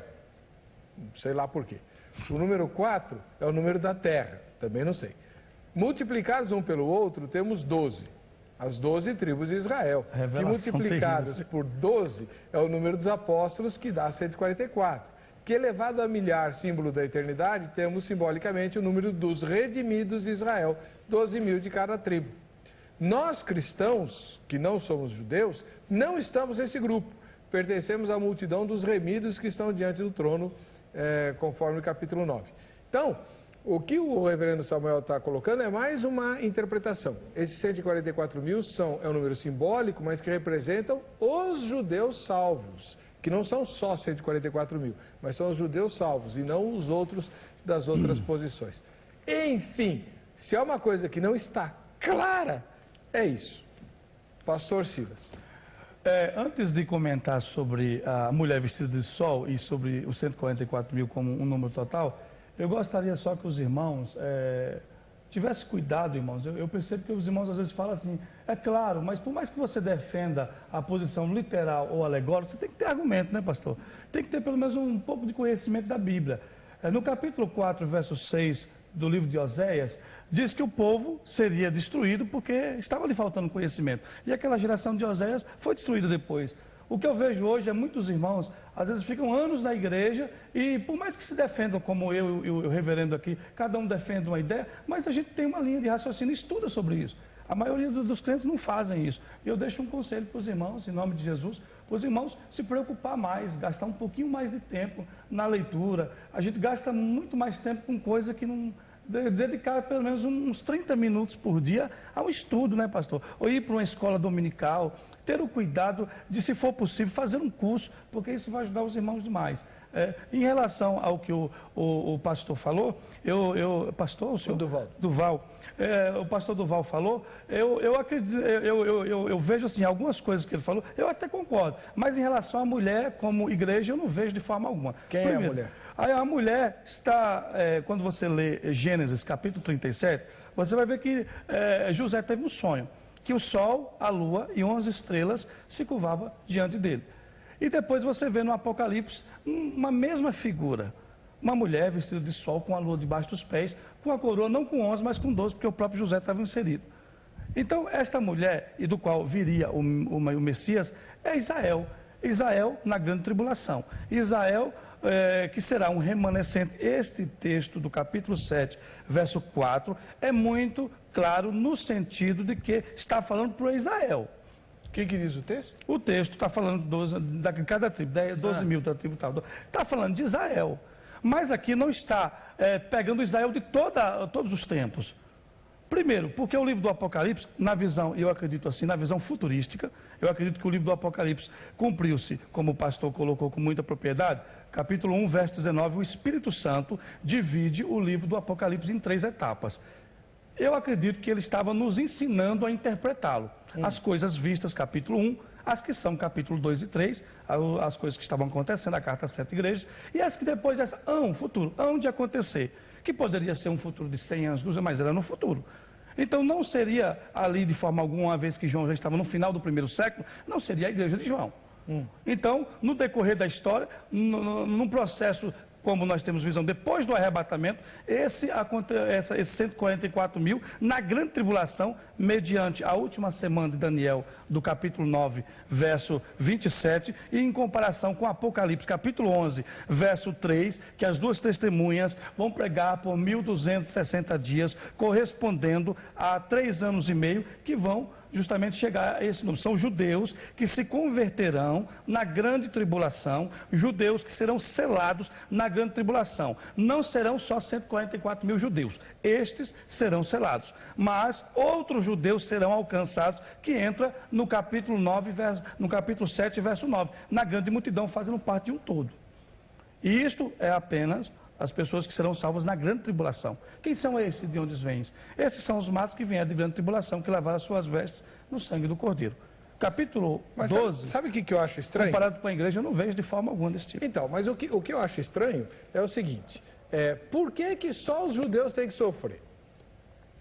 sei lá por quê. O número 4 é o número da terra, também não sei. Multiplicados um pelo outro, temos 12. As 12 tribos de Israel. Que multiplicadas por 12 é o número dos apóstolos, que dá 144. Que elevado a milhar, símbolo da eternidade, temos simbolicamente o número dos redimidos de Israel, 12 mil de cada tribo. Nós, cristãos, que não somos judeus, não estamos nesse grupo. Pertencemos à multidão dos remidos que estão diante do trono, conforme o capítulo 9. Então, o que o reverendo Samuel está colocando é mais uma interpretação. Esses 144 mil é um número simbólico, mas que representam os judeus salvos, que não são só 144 mil, mas são os judeus salvos e não os outros das outras posições. Enfim, se há uma coisa que não está clara, é isso. Pastor Silas. Antes de comentar sobre a mulher vestida de sol e sobre os 144 mil como um número total, eu gostaria só que os irmãos tivessem cuidado, irmãos. Eu percebo que os irmãos às vezes falam assim, é claro, mas por mais que você defenda a posição literal ou alegórica, você tem que ter argumento, né, pastor? Tem que ter pelo menos um pouco de conhecimento da Bíblia. No capítulo 4, verso 6 do livro de Oséias, diz que o povo seria destruído porque estava lhe faltando conhecimento. E aquela geração de Oséias foi destruída depois. O que eu vejo hoje é muitos irmãos, às vezes ficam anos na igreja e por mais que se defendam, como eu e o reverendo aqui, cada um defende uma ideia, mas a gente tem uma linha de raciocínio e estuda sobre isso. A maioria dos crentes não fazem isso. E eu deixo um conselho para os irmãos, em nome de Jesus, para os irmãos se preocupar mais, gastar um pouquinho mais de tempo na leitura. A gente gasta muito mais tempo com coisa que não... dedicar pelo menos uns 30 minutos por dia ao estudo, né, pastor? Ou ir para uma escola dominical, ter o cuidado de, se for possível, fazer um curso, porque isso vai ajudar os irmãos demais. Em relação ao que o pastor falou, pastor, o senhor? Duval. O pastor Duval falou, eu acredito, eu vejo assim, algumas coisas que ele falou, eu até concordo, mas em relação à mulher como igreja, eu não vejo de forma alguma. Quem é a mulher? A mulher está, quando você lê Gênesis capítulo 37, você vai ver que José teve um sonho, que o sol, a lua e 11 estrelas se curvavam diante dele. E depois você vê no Apocalipse uma mesma figura, uma mulher vestida de sol com a lua debaixo dos pés, com a coroa não com 11, mas com 12, porque o próprio José estava inserido. Então, esta mulher, e do qual viria o Messias, é Israel. Israel na grande tribulação. Israel, que será um remanescente. Este texto do capítulo 7, verso 4, é muito claro no sentido de que está falando para Israel. O que diz o texto? O texto está falando de cada tribo, 12 mil da tribo tal. Está falando de Israel. Mas aqui não está pegando Israel de todos os tempos. Primeiro, porque o livro do Apocalipse, na visão, eu acredito assim, na visão futurística, eu acredito que o livro do Apocalipse cumpriu-se, como o pastor colocou com muita propriedade, capítulo 1, verso 19, o Espírito Santo divide o livro do Apocalipse em 3 etapas. Eu acredito que ele estava nos ensinando a interpretá-lo. As coisas vistas, capítulo 1, as que são capítulo 2 e 3, as coisas que estavam acontecendo, a carta às 7 igrejas, e as que depois hão futuro, hão de acontecer, que poderia ser um futuro de 100 anos, 200, mas era no futuro. Então não seria ali de forma alguma, uma vez que João já estava no final do 1º século, não seria a igreja de João. Então, no decorrer da história, num processo como nós temos visão depois do arrebatamento, esses 144 mil, na grande tribulação, mediante a última semana de Daniel, do capítulo 9, verso 27, e em comparação com Apocalipse, capítulo 11, verso 3, que as 2 testemunhas vão pregar por 1.260 dias, correspondendo a 3 anos e meio, que vão justamente chegar a esse número. São judeus que se converterão na grande tribulação, judeus que serão selados na grande tribulação. Não serão só 144 mil judeus, estes serão selados, mas outros judeus serão alcançados, que entra no capítulo 9, no capítulo 7, verso 9, na grande multidão, fazendo parte de um todo. E isto é apenas as pessoas que serão salvas na grande tribulação. Quem são esses de onde vêm? Esses são os matos que vieram de grande tribulação, que lavaram as suas vestes no sangue do Cordeiro. Capítulo 12... Sabe o que eu acho estranho? Comparado com a igreja, eu não vejo de forma alguma desse tipo. Então, mas o que eu acho estranho é o seguinte, por que só os judeus têm que sofrer?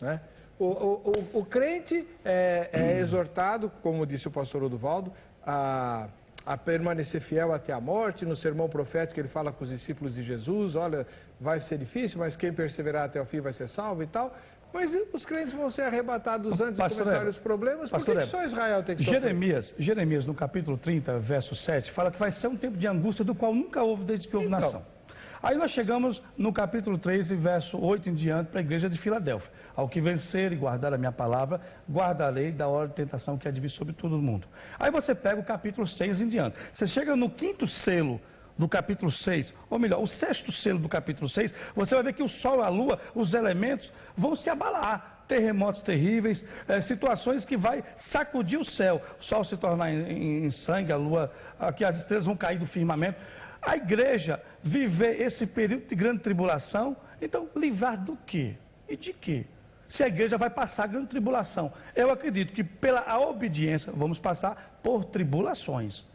Né? O crente é exortado, como disse o pastor Oduvaldo, a permanecer fiel até a morte. No sermão profético ele fala com os discípulos de Jesus, olha, vai ser difícil, mas quem perseverar até o fim vai ser salvo e tal. Mas os crentes vão ser arrebatados antes de começarem os problemas. Por que só Israel tem que sofrer? Jeremias, no capítulo 30, verso 7, fala que vai ser um tempo de angústia do qual nunca houve desde que houve nação. Aí nós chegamos no capítulo 13, verso 8 em diante, para a igreja de Filadélfia. Ao que vencer e guardar a minha palavra, guardarei da hora de tentação que há de vir sobre todo o mundo. Aí você pega o capítulo 6 em diante. Você chega no 5º selo do capítulo 6, ou melhor, o 6º selo do capítulo 6, você vai ver que o sol, a lua, os elementos vão se abalar. Terremotos terríveis, situações que vai sacudir o céu. O sol se tornar em sangue, a lua, aqui as estrelas vão cair do firmamento. A igreja viver esse período de grande tribulação, então livrar do quê? E de quê? Se a igreja vai passar a grande tribulação. Eu acredito que pela obediência vamos passar por tribulações.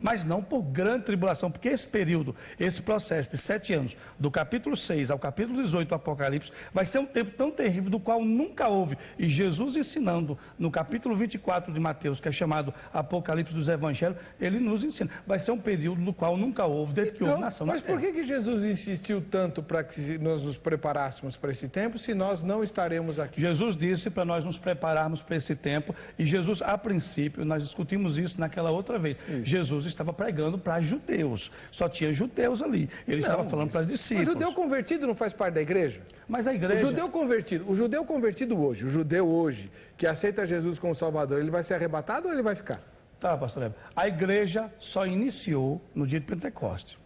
Mas não por grande tribulação, porque esse período, esse processo de 7 anos, do capítulo 6 ao capítulo 18 do Apocalipse, vai ser um tempo tão terrível do qual nunca houve. E Jesus ensinando no capítulo 24 de Mateus, que é chamado Apocalipse dos Evangelhos, ele nos ensina. Vai ser um período do qual nunca houve desde que houve nação na terra. Mas por que Jesus insistiu tanto para que nós nos preparássemos para esse tempo, se nós não estaremos aqui? Jesus disse para nós nos prepararmos para esse tempo, e Jesus, a princípio, nós discutimos isso naquela outra vez. Jesus estava pregando para judeus, só tinha judeus ali, ele estava falando para discípulos. O judeu convertido não faz parte da igreja? Mas a igreja... O judeu convertido hoje, o judeu hoje, que aceita Jesus como Salvador, ele vai ser arrebatado ou ele vai ficar? Tá, pastor Heber. A igreja só iniciou no dia de Pentecostes.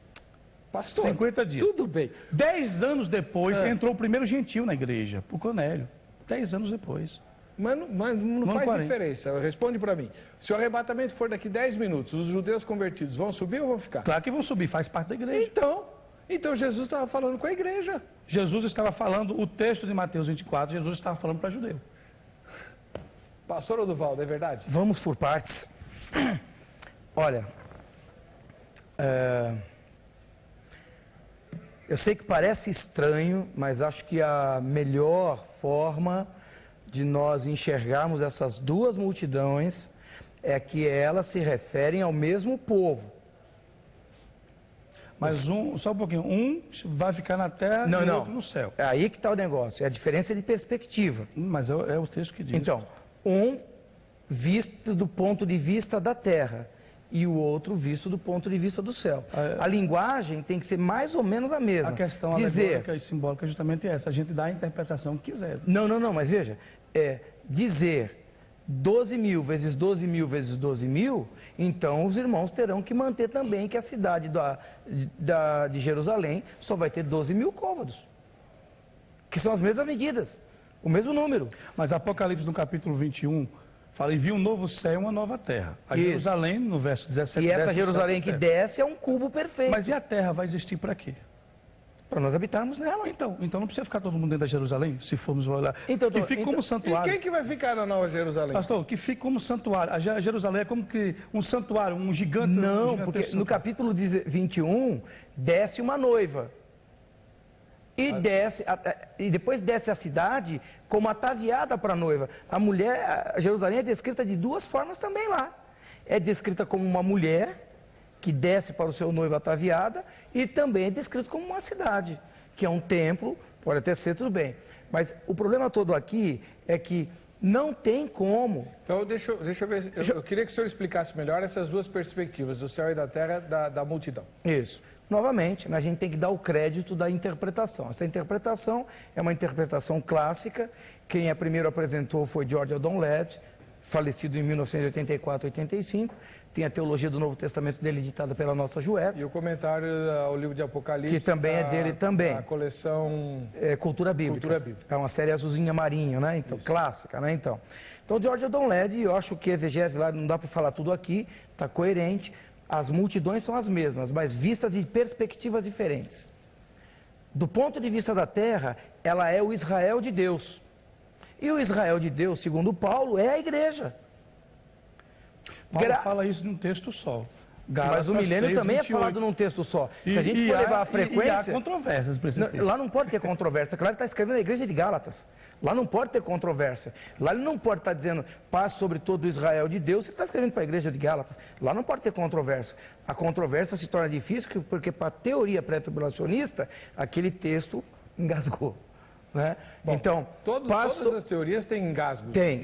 Pastor, 50 dias. Tudo bem. 10 anos depois entrou o primeiro gentil na igreja, por Cornélio. 10 anos depois. Mas não faz diferença. Responde para mim. Se o arrebatamento for daqui 10 minutos, os judeus convertidos vão subir ou vão ficar? Claro que vão subir, faz parte da igreja. Então Jesus estava falando com a igreja. Jesus estava falando, o texto de Mateus 24, Jesus estava falando para judeu. Pastor Oduvaldo, é verdade? Vamos por partes. Olha, eu sei que parece estranho, mas acho que a melhor forma de nós enxergarmos essas duas multidões é que elas se referem ao mesmo povo. Mas só um pouquinho, um vai ficar na terra e o outro no céu. É aí que está o negócio, é a diferença de perspectiva. Mas é o texto que diz. Então, um visto do ponto de vista da terra e o outro visto do ponto de vista do céu. A linguagem tem que ser mais ou menos a mesma. A questão alegórica e simbólica é justamente essa, a gente dá a interpretação que quiser. Não, mas veja, dizer 12 mil vezes 12 mil vezes 12 mil, então os irmãos terão que manter também que a cidade de Jerusalém só vai ter 12 mil côvados, que são as mesmas medidas, o mesmo número. Mas Apocalipse no capítulo 21 fala, e viu um novo céu e uma nova terra. A Jerusalém, no verso 17... E essa Jerusalém que desce é um cubo perfeito. Mas e a terra vai existir para quê? Para nós habitarmos nela. Então não precisa ficar todo mundo dentro da Jerusalém, se formos olhar. Que fique como santuário. E quem que vai ficar na Nova Jerusalém? Pastor, que fique como santuário. A Jerusalém é como que um santuário, um gigante. Não, porque santuário. No capítulo 21, desce uma noiva. E depois desce a cidade como ataviada para a noiva. A Jerusalém é descrita de duas formas também lá. É descrita como uma mulher que desce para o seu noivo ataviada, e também é descrito como uma cidade, que é um templo, pode até ser, tudo bem. Mas o problema todo aqui é que não tem como... Então, deixa eu ver, eu queria que o senhor explicasse melhor essas duas perspectivas, do céu e da terra, da multidão. Isso. Novamente, a gente tem que dar o crédito da interpretação. Essa interpretação é uma interpretação clássica. Quem a primeiro apresentou foi George Eldon Ladd, falecido em 1984-85. Tem a teologia do Novo Testamento dele ditada pela nossa Juep. E o comentário ao livro de Apocalipse. Que também é dele também. A coleção... Cultura Bíblica. É uma série azulzinha marinho, né? Então, clássica, né? Então, George Eldon Ladd, eu acho que a exegese lá, não dá para falar tudo aqui, está coerente. As multidões são as mesmas, mas vistas de perspectivas diferentes. Do ponto de vista da terra, ela é o Israel de Deus. E o Israel de Deus, segundo Paulo, é a igreja. Paulo fala isso num texto só. Mas o milênio também 28. É falado num texto só. Se a gente for levar a frequência... E há controvérsias para esse texto. Lá não pode ter controvérsia. Claro que está escrevendo a igreja de Gálatas. Lá não pode ter controvérsia. Lá ele não pode estar dizendo paz sobre todo o Israel de Deus. Ele está escrevendo para a igreja de Gálatas. Lá não pode ter controvérsia. A controvérsia se torna difícil porque para a teoria pré-tribulacionista, aquele texto engasgou. Né? Bom, então, todas as teorias têm engasgos. Tem.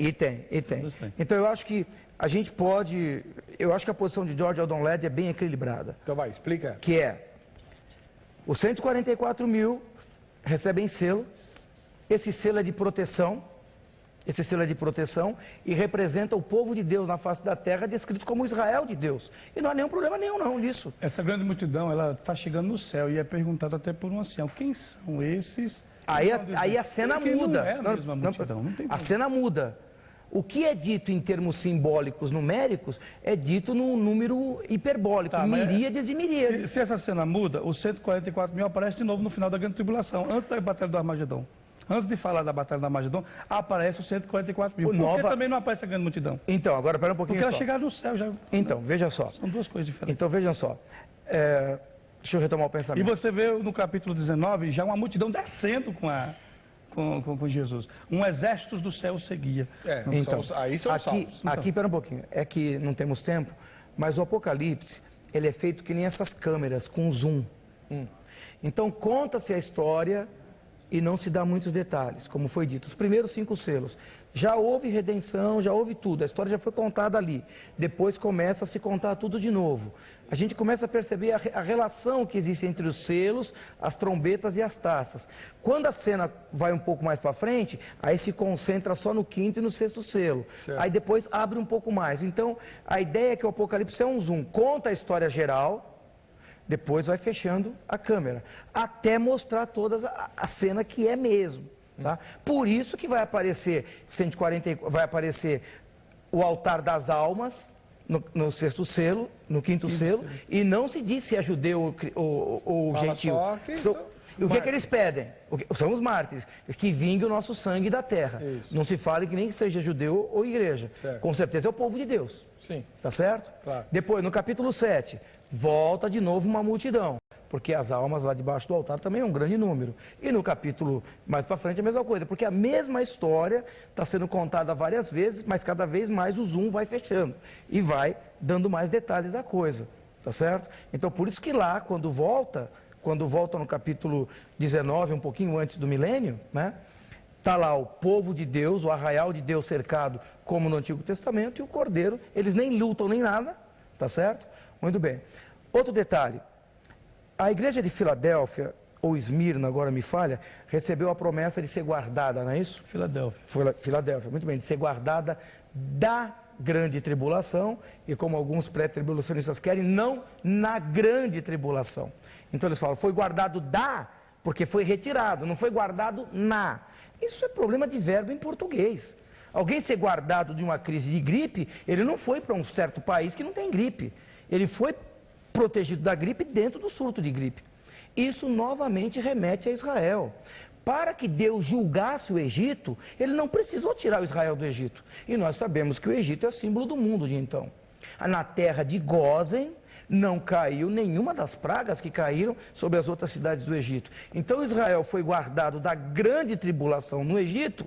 Então eu acho que a gente pode... Eu acho que a posição de George Eldon Ladd é bem equilibrada. Então vai, explica. Que é, os 144 mil recebem selo, esse selo é de proteção, e representa o povo de Deus na face da terra, descrito como Israel de Deus. E não há nenhum problema nisso. Essa grande multidão, ela está chegando no céu, e é perguntado até por um ancião, quem são esses... Aí a cena muda. A cena muda. O que é dito em termos simbólicos, numéricos, é dito num número hiperbólico, miríades e miríades. Se essa cena muda, os 144 mil aparecem de novo no final da grande tribulação, antes da Batalha do Armagedon. Antes de falar da Batalha do Armagedon, aparece os 144 mil. Por que também não aparece a grande multidão? Então, agora espera um pouquinho só. Porque ela chegar no céu já... Então, veja só. São duas coisas diferentes. Então, vejam só. Deixa eu retomar o pensamento. E você vê no capítulo 19 já uma multidão descendo com Jesus. Um exército do céu seguia. Então, aí são salvos. Aqui, espera um pouquinho. É que não temos tempo, mas o Apocalipse, ele é feito que nem essas câmeras, com zoom. Então, conta-se a história e não se dá muitos detalhes, como foi dito. Os primeiros 5 selos. Já houve redenção, já houve tudo. A história já foi contada ali. Depois começa a se contar tudo de novo. A gente começa a perceber a relação que existe entre os selos, as trombetas e as taças. Quando a cena vai um pouco mais para frente, aí se concentra só no 5º e no 6º selo. Certo. Aí depois abre um pouco mais. Então, a ideia é que o Apocalipse é um zoom. Conta a história geral, depois vai fechando a câmera. Até mostrar toda a cena que é mesmo. Tá? Por isso que vai aparecer 140, vai aparecer o altar das almas no sexto selo, no quinto selo, e não se diz se é judeu ou gentil. E o que é que eles pedem? São os mártires, que vingue o nosso sangue da terra. Isso. Não se fala que nem que seja judeu ou igreja. Certo. Com certeza é o povo de Deus. Sim. Tá certo? Claro. Depois, no capítulo 7, volta de novo uma multidão, porque as almas lá debaixo do altar também é um grande número. E no capítulo mais para frente é a mesma coisa, porque a mesma história está sendo contada várias vezes, mas cada vez mais o zoom vai fechando e vai dando mais detalhes da coisa. Tá certo? Então, por isso que lá, quando volta no capítulo 19, um pouquinho antes do milênio, né? Está lá o povo de Deus, o arraial de Deus cercado, como no Antigo Testamento, e o Cordeiro, eles nem lutam nem nada, tá certo? Muito bem. Outro detalhe, a igreja de Filadélfia, ou Esmirna, agora me falha, recebeu a promessa de ser guardada, não é isso? Filadélfia, muito bem, de ser guardada da grande tribulação, e como alguns pré-tribulacionistas querem, não na grande tribulação. Então eles falam, foi guardado porque foi retirado, não foi guardado na. Isso é problema de verbo em português. Alguém ser guardado de uma crise de gripe, ele não foi para um certo país que não tem gripe. Ele foi protegido da gripe dentro do surto de gripe. Isso novamente remete a Israel. Para que Deus julgasse o Egito, ele não precisou tirar o Israel do Egito. E nós sabemos que o Egito é símbolo do mundo de então. Na terra de Gósen, não caiu nenhuma das pragas que caíram sobre as outras cidades do Egito. Então Israel foi guardado da grande tribulação no Egito,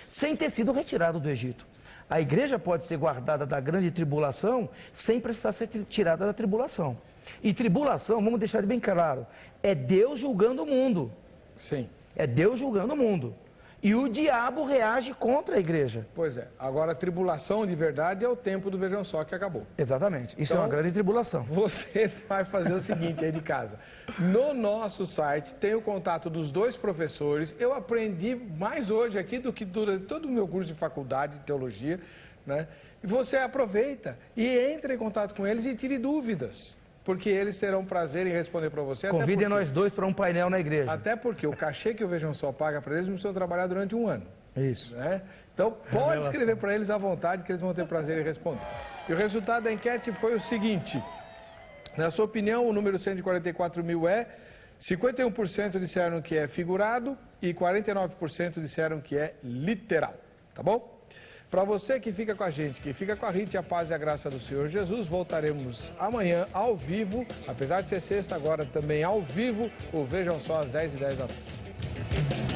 sem ter sido retirado do Egito. A igreja pode ser guardada da grande tribulação, sem precisar ser tirada da tribulação. E tribulação, vamos deixar bem claro, é Deus julgando o mundo. Sim. É Deus julgando o mundo. E o diabo reage contra a igreja. Pois é. Agora, a tribulação de verdade é o tempo do Vejam Só que acabou. Exatamente. Isso então, é uma grande tribulação. Você vai fazer o seguinte aí de casa. No nosso site tem o contato dos dois professores. Eu aprendi mais hoje aqui do que durante todo o meu curso de faculdade de teologia, né? E você aproveita e entra em contato com eles e tire dúvidas. Porque eles terão prazer em responder para você. Convidem nós dois para um painel na igreja. Até porque o cachê que o Vejam Só paga para eles não precisam trabalhar durante um ano. Isso. Né? Então, pode escrever para eles à vontade que eles vão ter prazer em responder. E o resultado da enquete foi o seguinte. Na sua opinião, o número 144 mil é 51% disseram que é figurado e 49% disseram que é literal. Tá bom? Para você que fica com a gente, que fica com a Rita, a paz e a graça do Senhor Jesus, voltaremos amanhã ao vivo, apesar de ser sexta, agora também ao vivo, o Vejam Só às 10h10 da noite.